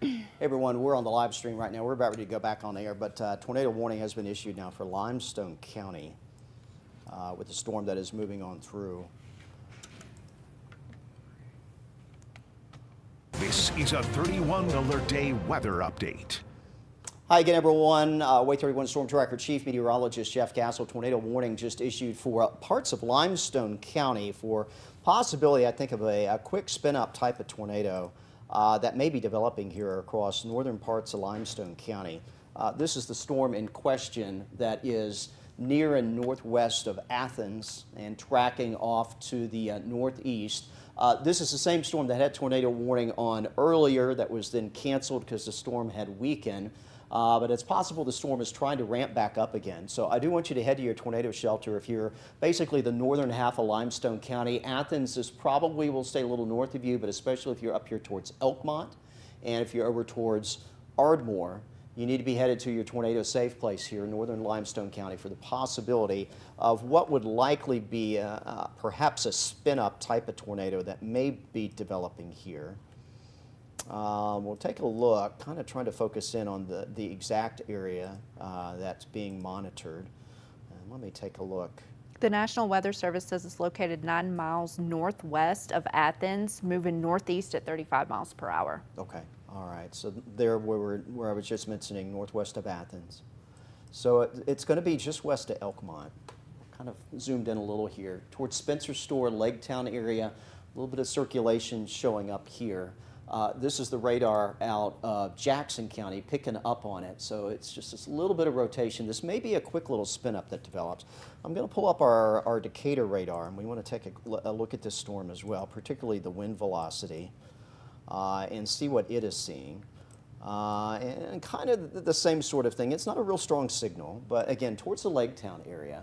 Hey everyone, we're on the live stream right now. We're about ready to go back on air, but tornado warning has been issued now for Limestone County with the storm that is moving on through.
This is a 31 alert day weather update.
Hi again, everyone. Waay 31 Storm Tracker Chief Meteorologist Jeff Castle. Tornado warning just issued for parts of Limestone County for possibility, I think, of a quick spin-up type of tornado that may be developing here across northern parts of Limestone County. This is the storm in question that is near and northwest of Athens and tracking off to the northeast. This is the same storm that had tornado warning on earlier that was then canceled because the storm had weakened. But it's possible the storm is trying to ramp back up again. So I do want you to head to your tornado shelter if you're basically the northern half of Limestone County. Athens is probably will stay a little north of you, but especially if you're up here towards Elkmont and if you're over towards Ardmore, you need to be headed to your tornado safe place here in northern Limestone County for the possibility of what would likely be perhaps a spin-up type of tornado that may be developing here. We'll take a look, kind of trying to focus in on the exact area that's being monitored. And let me take a look.
The National Weather Service says it's located 9 miles northwest of Athens, moving northeast at 35 miles per hour.
Okay, all right. So there where I was just mentioning, northwest of Athens. So it's going to be just west of Elkmont. Kind of zoomed in a little here. Towards Spencer Store, Lake Town area, a little bit of circulation showing up here. This is the radar out of Jackson County picking up on it, so it's just this little bit of rotation. This may be a quick little spin up that develops. I'm going to pull up our Decatur radar, and we want to take a look at this storm as well, particularly the wind velocity, and see what it is seeing. And kind of the same sort of thing. It's not a real strong signal, but again, towards the Lake Town area.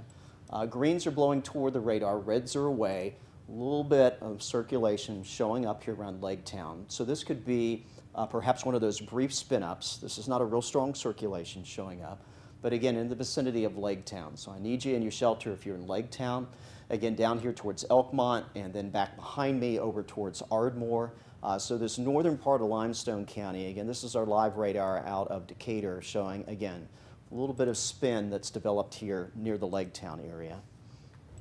Greens are blowing toward the radar, reds are away. A little bit of circulation showing up here around Lake Town. So this could be perhaps one of those brief spin-ups. This is not a real strong circulation showing up, but again, in the vicinity of Lake Town. So I need you in your shelter if you're in Lake Town. Again, down here towards Elkmont, and then back behind me over towards Ardmore. So this northern part of Limestone County, again, this is our live radar out of Decatur showing, again, a little bit of spin that's developed here near the Lake Town area.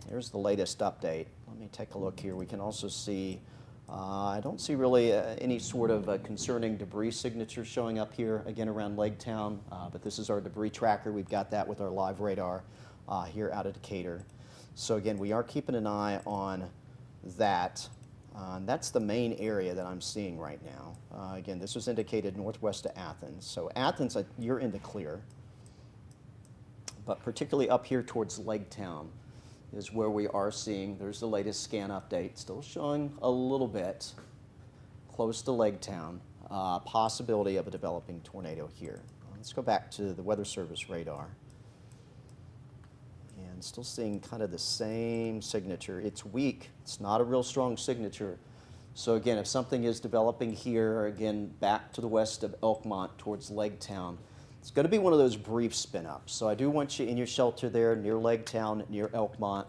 Here's the latest update. Let me take a look here. We can also see, I don't see really any sort of concerning debris signature showing up here, again around Lake Town, but this is our debris tracker. We've got that with our live radar here out of Decatur. So again, we are keeping an eye on that. That's the main area that I'm seeing right now. Again, this was indicated northwest of Athens. So Athens, you're in the clear, but particularly up here towards Lake Town is where we are seeing, there's the latest scan update, still showing a little bit close to Lake Town, possibility of a developing tornado here. Let's go back to the Weather Service radar. And still seeing kind of the same signature. It's weak, it's not a real strong signature. So again, if something is developing here, again, back to the west of Elkmont towards Lake Town, it's going to be one of those brief spin-ups. So I do want you in your shelter there near Lake Town, near Elkmont,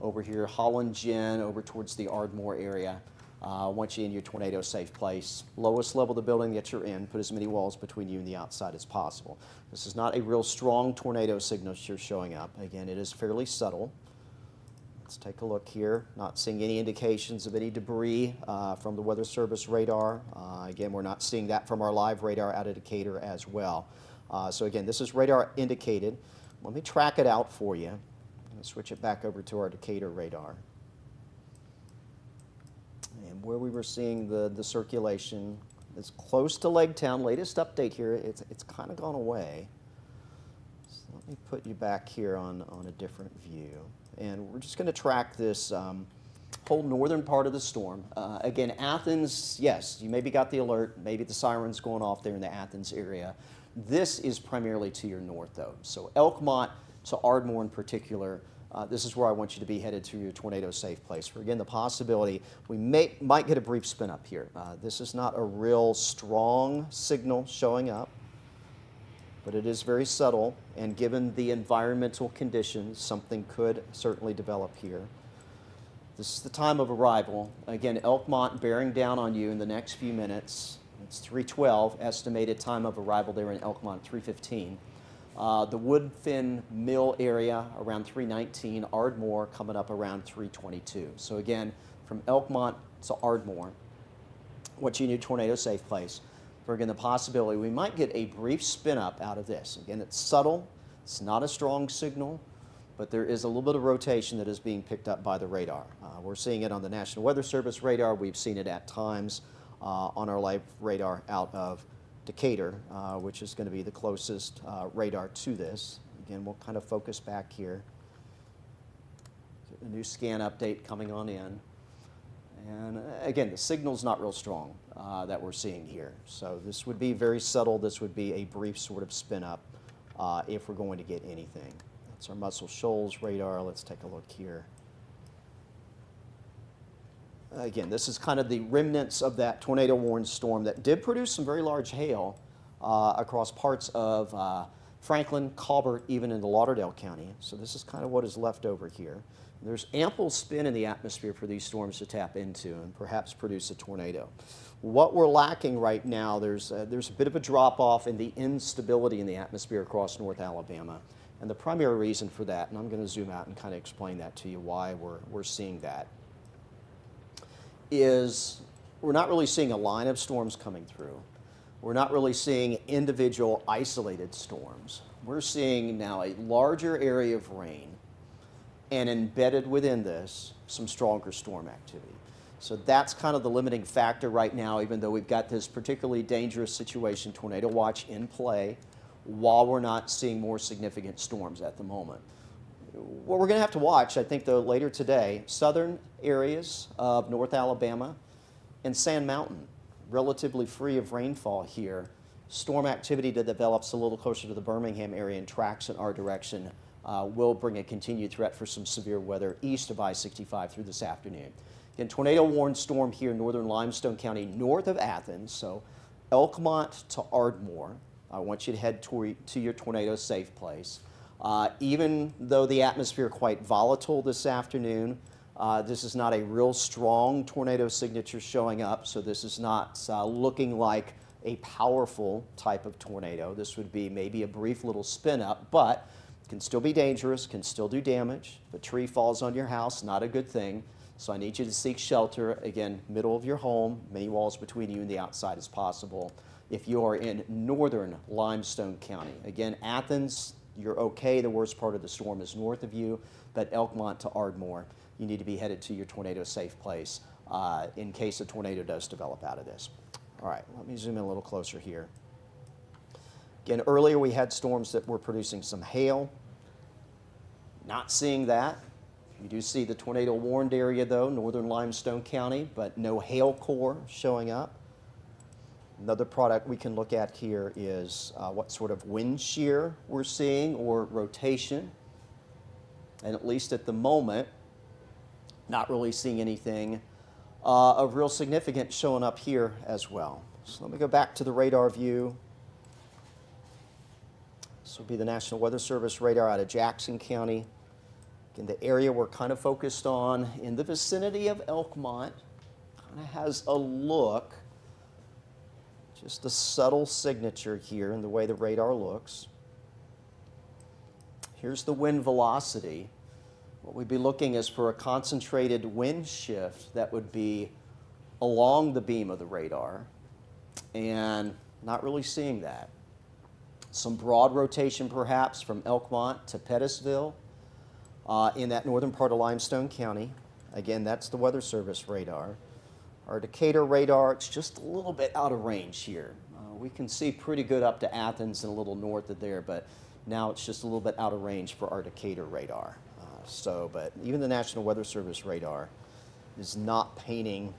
over here, Holland Gin, over towards the Ardmore area. I want you in your tornado safe place. Lowest level of the building that you're in, put as many walls between you and the outside as possible. This is not a real strong tornado signature showing up. Again, it is fairly subtle. Let's take a look here. Not seeing any indications of any debris from the Weather Service radar. Again, we're not seeing that from our live radar out of Decatur as well. So again, this is radar indicated. Let me track it out for you. I'm going to switch it back over to our Decatur radar. And where we were seeing the circulation is close to Lake Town. Latest update here, it's kind of gone away. So let me put you back here on a different view. And we're just going to track this whole northern part of the storm. Again, Athens, yes, you maybe got the alert, maybe the sirens going off there in the Athens area. This is primarily to your north, though. So Elkmont to Ardmore in particular, this is where I want you to be headed to your tornado safe place. For again, the possibility we might get a brief spin up here. This is not a real strong signal showing up, but it is very subtle, and given the environmental conditions, something could certainly develop here. This is the time of arrival. Again, Elkmont bearing down on you in the next few minutes. It's 3:12, estimated time of arrival there in Elkmont, 3:15. The Woodfin Mill area around 3:19, Ardmore coming up around 3:22. So again, from Elkmont to Ardmore, what you need, tornado safe place. For again, the possibility we might get a brief spin up out of this. Again, it's subtle, it's not a strong signal, but there is a little bit of rotation that is being picked up by the radar. We're seeing it on the National Weather Service radar. We've seen it at times on our live radar out of Decatur, which is going to be the closest radar to this. Again, we'll kind of focus back here. A new scan update coming on in. And again, the signal's not real strong that we're seeing here. So this would be very subtle. This would be a brief sort of spin up if we're going to get anything. That's our Muscle Shoals radar. Let's take a look here. Again, this is kind of the remnants of that tornado-warned storm that did produce some very large hail across parts of Franklin, Colbert, even into Lauderdale County. So this is kind of what is left over here. There's ample spin in the atmosphere for these storms to tap into and perhaps produce a tornado. What we're lacking right now, there's a bit of a drop-off in the instability in the atmosphere across North Alabama. And the primary reason for that, and I'm going to zoom out and kind of explain that to you why we're seeing that, is we're not really seeing a line of storms coming through. We're not really seeing individual isolated storms. We're seeing now a larger area of rain and embedded within this some stronger storm activity. So that's kind of the limiting factor right now, even though we've got this particularly dangerous situation, tornado watch in play, while we're not seeing more significant storms at the moment. What we're going to have to watch, I think, though, later today, southern areas of North Alabama and Sand Mountain, relatively free of rainfall here. Storm activity that develops a little closer to the Birmingham area and tracks in our direction will bring a continued threat for some severe weather east of I-65 through this afternoon. Again, tornado-warned storm here in northern Limestone County, north of Athens, so Elkmont to Ardmore. I want you to head to your tornado safe place. Even though the atmosphere quite volatile this afternoon, this is not a real strong tornado signature showing up, so this is not looking like a powerful type of tornado. This would be maybe a brief little spin up, but can still be dangerous, can still do damage. If a tree falls on your house, not a good thing. So I need you to seek shelter, again, middle of your home, many walls between you and the outside as possible. If you are in northern Limestone County, again, Athens, you're okay. The worst part of the storm is north of you, but Elkmont to Ardmore, you need to be headed to your tornado safe place in case a tornado does develop out of this. All right, let me zoom in a little closer here. Again, earlier we had storms that were producing some hail. Not seeing that. You do see the tornado warned area though, northern Limestone County, but no hail core showing up. Another product we can look at here is what sort of wind shear we're seeing or rotation. And at least at the moment, not really seeing anything of real significance showing up here as well. So let me go back to the radar view. This will be the National Weather Service radar out of Jackson County. Again, the area we're kind of focused on in the vicinity of Elkmont kind of has a look. Just a subtle signature here in the way the radar looks. Here's the wind velocity. What we'd be looking is for a concentrated wind shift that would be along the beam of the radar, and not really seeing that. Some broad rotation perhaps from Elkmont to Pettisville in that northern part of Limestone County. Again, that's the Weather Service radar. Our Decatur radar, it's just a little bit out of range here. We can see pretty good up to Athens and a little north of there, but now it's just a little bit out of range for our Decatur radar. But even the National Weather Service radar is not painting,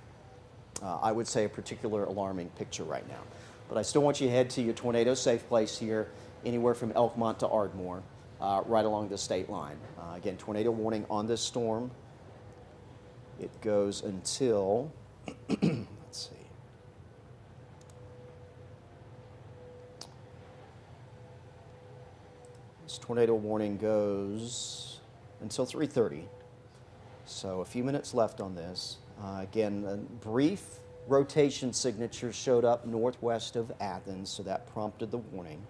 I would say, a particular alarming picture right now. But I still want you to head to your tornado safe place here, anywhere from Elkmont to Ardmore, right along the state line. Again, tornado warning on this storm. It goes until let's see. This tornado warning goes until 3:30. So a few minutes left on this. Again, a brief rotation signature showed up northwest of Athens, so that prompted the warning.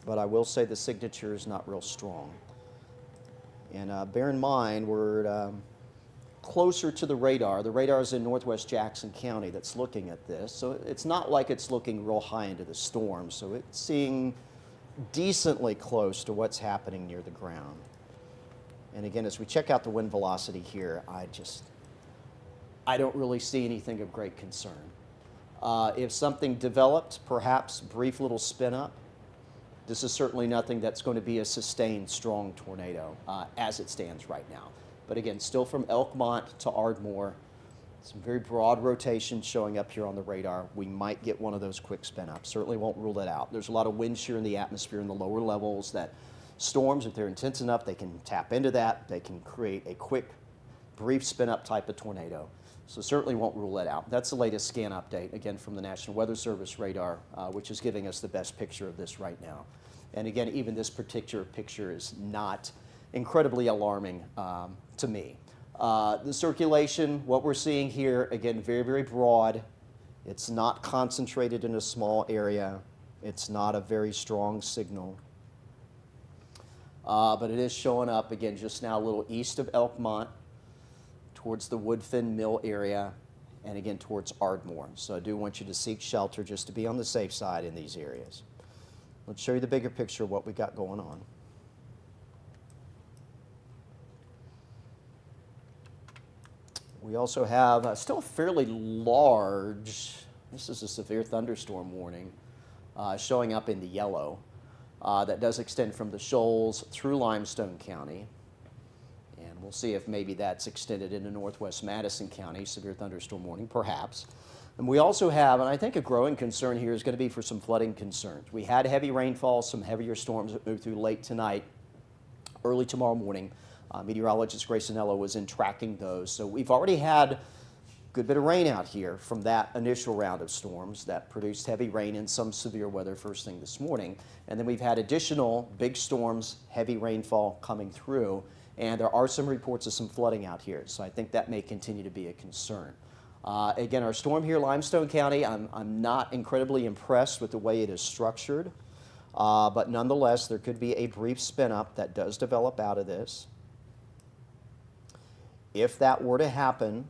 But I will say the signature is not real strong. And bear in mind, we're closer to the radar. The radar is in northwest Jackson County that's looking at this, so it's not like it's looking real high into the storm, so it's seeing decently close to what's happening near the ground. And again, as we check out the wind velocity here, I don't really see anything of great concern. If something developed, perhaps brief little spin up, this is certainly nothing that's going to be a sustained strong tornado as it stands right now. But again, still from Elkmont to Ardmore, some very broad rotation showing up here on the radar. We might get one of those quick spin ups. Certainly won't rule that out. There's a lot of wind shear in the atmosphere in the lower levels that storms, if they're intense enough, they can tap into that. They can create a quick, brief spin up type of tornado. So certainly won't rule that out. That's the latest scan update, again, from the National Weather Service radar, which is giving us the best picture of this right now. And again, even this particular picture is not incredibly alarming to me. The circulation, what we're seeing here, again, very, very broad. It's not concentrated in a small area. It's not a very strong signal. But it is showing up, again, just now a little east of Elkmont, towards the Woodfin Mill area, and again towards Ardmore. So I do want you to seek shelter just to be on the safe side in these areas. Let's show you the bigger picture of what we got going on. We also have still a fairly large, this is a severe thunderstorm warning, showing up in the yellow. That does extend from the Shoals through Limestone County. And we'll see if maybe that's extended into northwest Madison County, severe thunderstorm warning, perhaps. And we also have, and I think a growing concern here is going to be for some flooding concerns. We had heavy rainfall, some heavier storms that moved through late tonight, early tomorrow morning. Meteorologist Grace Anello was in tracking those. So we've already had a good bit of rain out here from that initial round of storms that produced heavy rain and some severe weather first thing this morning. And then we've had additional big storms, heavy rainfall coming through. And there are some reports of some flooding out here, so I think that may continue to be a concern. Again, our storm here, Limestone County, I'm not incredibly impressed with the way it is structured, but nonetheless, there could be a brief spin up that does develop out of this. If that were to happen,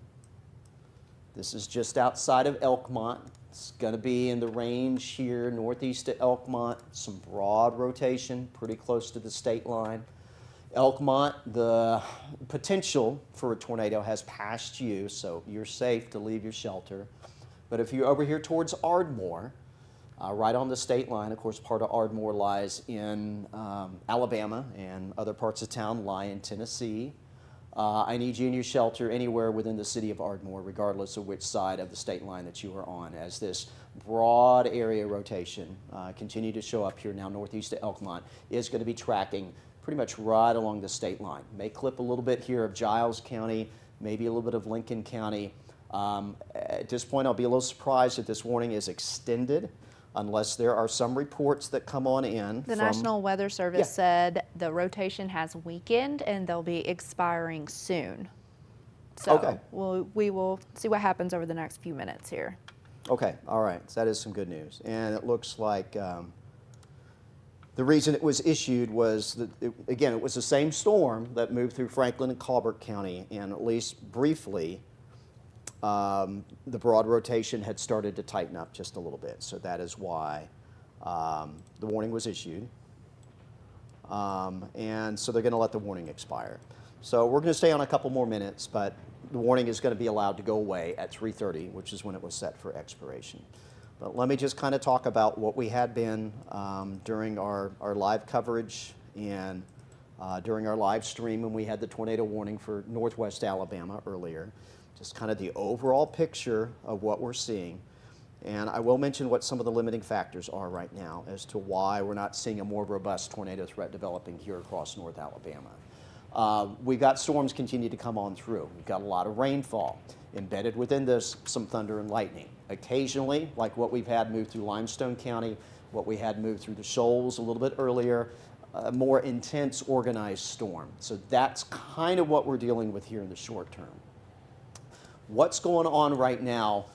this is just outside of Elkmont. It's going to be in the range here, northeast of Elkmont, some broad rotation, pretty close to the state line. Elkmont, the potential for a tornado has passed you, so you're safe to leave your shelter. But if you're over here towards Ardmore, right on the state line, of course, part of Ardmore lies in Alabama, and other parts of town lie in Tennessee. I need you in your shelter anywhere within the city of Ardmore, regardless of which side of the state line that you are on, as this broad area rotation continue to show up here now northeast of Elkmont is going to be tracking pretty much right along the state line. May clip a little bit here of Giles County, maybe a little bit of Lincoln County. At this point, I'll be a little surprised if this warning is extended, unless there are some reports that come on in.
The National Weather Service said the rotation has weakened and they'll be expiring soon. So we will see what happens over the next few minutes here.
Okay, all right, so that is some good news. And it looks like the reason it was issued was that, again, it was the same storm that moved through Franklin and Colbert County, and at least briefly, the broad rotation had started to tighten up just a little bit. So that is why the warning was issued. And so they're going to let the warning expire. So we're going to stay on a couple more minutes, but the warning is going to be allowed to go away at 3:30, which is when it was set for expiration. But let me just kind of talk about what we had been during our live coverage and during our live stream when we had the tornado warning for northwest Alabama earlier. Just kind of the overall picture of what we're seeing. And I will mention what some of the limiting factors are right now as to why we're not seeing a more robust tornado threat developing here across North Alabama. We've got storms continue to come on through. We've got a lot of rainfall. Embedded within this, some thunder and lightning. Occasionally, like what we've had move through Limestone County, what we had move through the Shoals a little bit earlier, a more intense organized storm. So that's kind of what we're dealing with here in the short term. What's going on right now?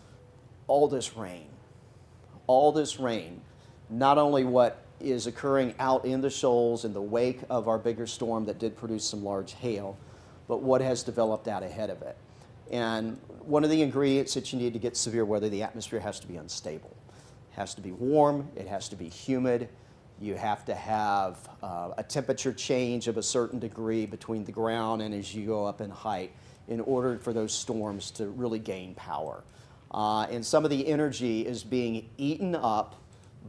All this rain, not only what is occurring out in the shoals in the wake of our bigger storm that did produce some large hail, but what has developed out ahead of it. And one of the ingredients that you need to get severe weather, the atmosphere has to be unstable. It has to be warm, it has to be humid, you have to have a temperature change of a certain degree between the ground and as you go up in height in order for those storms to really gain power. And some of the energy is being eaten up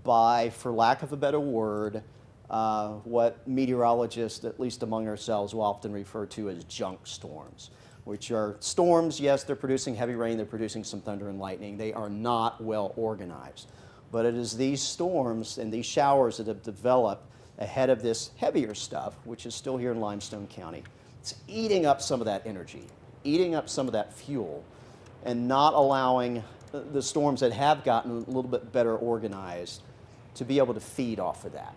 by, for lack of a better word, what meteorologists, at least among ourselves, will often refer to as junk storms, which are storms, yes, they're producing heavy rain, they're producing some thunder and lightning. They are not well organized. But it is these storms and these showers that have developed ahead of this heavier stuff, which is still here in Limestone County. It's eating up some of that energy, eating up some of that fuel, and not allowing the storms that have gotten a little bit better organized to be able to feed off of that.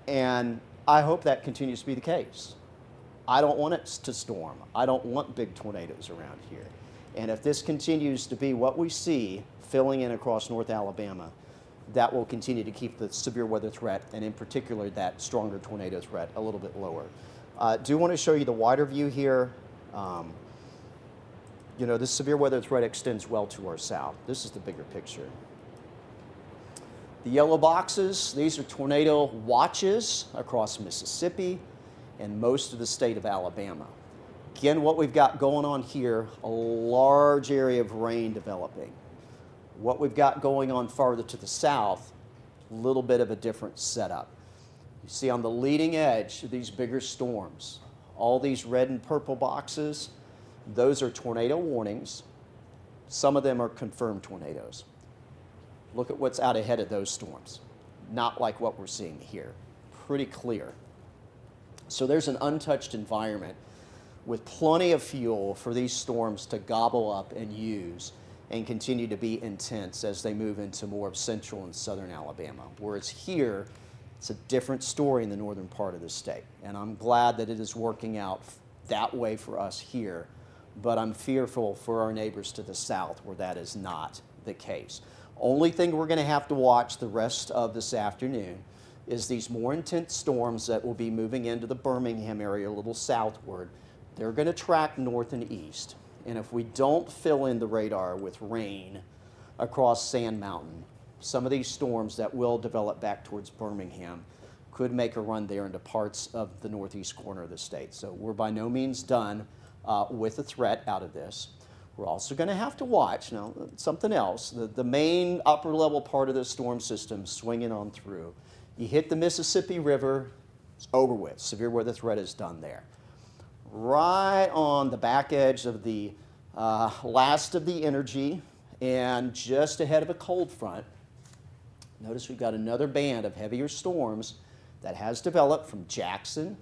And I hope that continues to be the case. I don't want it to storm. I don't want big tornadoes around here. And if this continues to be what we see filling in across North Alabama, that will continue to keep the severe weather threat, and in particular that stronger tornado threat, a little bit lower. Do want to show you the wider view here. You know, this severe weather threat extends well to our south. This is the bigger picture. The yellow boxes, these are tornado watches across Mississippi and most of the state of Alabama. Again, what we've got going on here, a large area of rain developing. What we've got going on farther to the south, a little bit of a different setup. You see on the leading edge of these bigger storms, all these red and purple boxes, those are tornado warnings. Some of them are confirmed tornadoes. Look at what's out ahead of those storms. Not like what we're seeing here. Pretty clear. So there's an untouched environment with plenty of fuel for these storms to gobble up and use and continue to be intense as they move into more of central and southern Alabama. Whereas here, it's a different story in the northern part of the state. And I'm glad that it is working out that way for us here, but I'm fearful for our neighbors to the south where that is not the case. Only thing we're going to have to watch the rest of this afternoon is these more intense storms that will be moving into the Birmingham area a little southward. They're going to track north and east. And if we don't fill in the radar with rain across Sand Mountain, some of these storms that will develop back towards Birmingham could make a run there into parts of the northeast corner of the state. So we're by no means done with the threat out of this. We're also going to have to watch, now, something else. The main upper level part of the storm system swinging on through. You hit the Mississippi River, it's over with. Severe weather threat is done there. Right on the back edge of the last of the energy and just ahead of a cold front, notice we've got another band of heavier storms that has developed from Jackson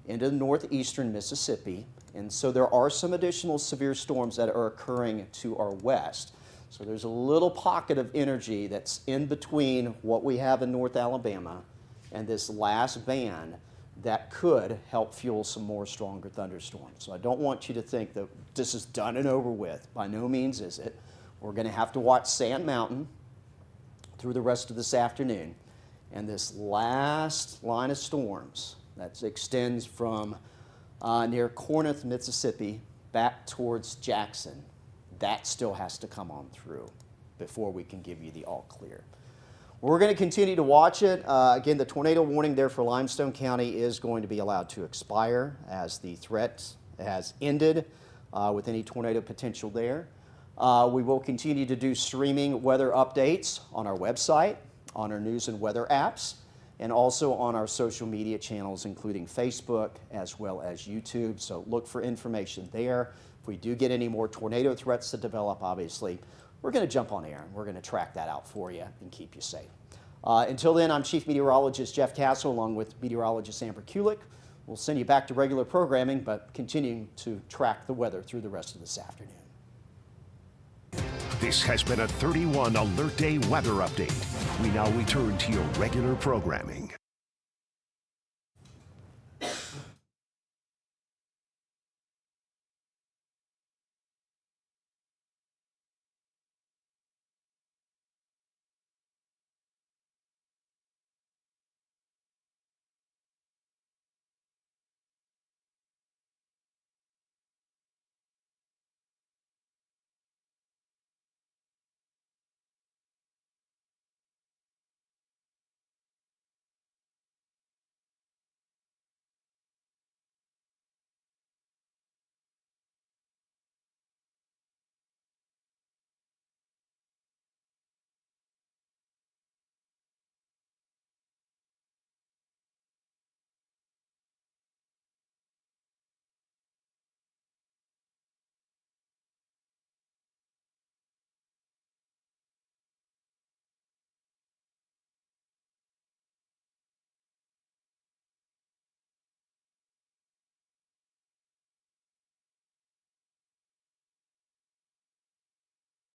into northeastern Mississippi. And so there are some additional severe storms that are occurring to our west. So there's a little pocket of energy that's in between what we have in North Alabama and this last band that could help fuel some more stronger thunderstorms. So I don't want you to think that this is done and over with. By no means is it. We're going to have to watch Sand Mountain through the rest of this afternoon. And this last line of storms that extends from near Corinth, Mississippi, back towards Jackson, that still has to come on through before we can give you the all clear. We're going to continue to watch it. Again, the tornado warning there for Limestone County is going to be allowed to expire as the threat has ended with any tornado potential there. We will continue to do streaming weather updates on our website, on our news and weather apps, and also on our social media channels, including Facebook as well as YouTube. So look for information there. If we do get any more tornado threats to develop, obviously, we're going to jump on air and we're going to track that out for you and keep you safe. Until then, I'm Chief Meteorologist Jeff Castle along with Meteorologist Amber Kulik. We'll send you back to regular programming, but continuing to track the weather through the rest of this afternoon.
This has been a 31 Alert Day weather update. We now return to your regular programming.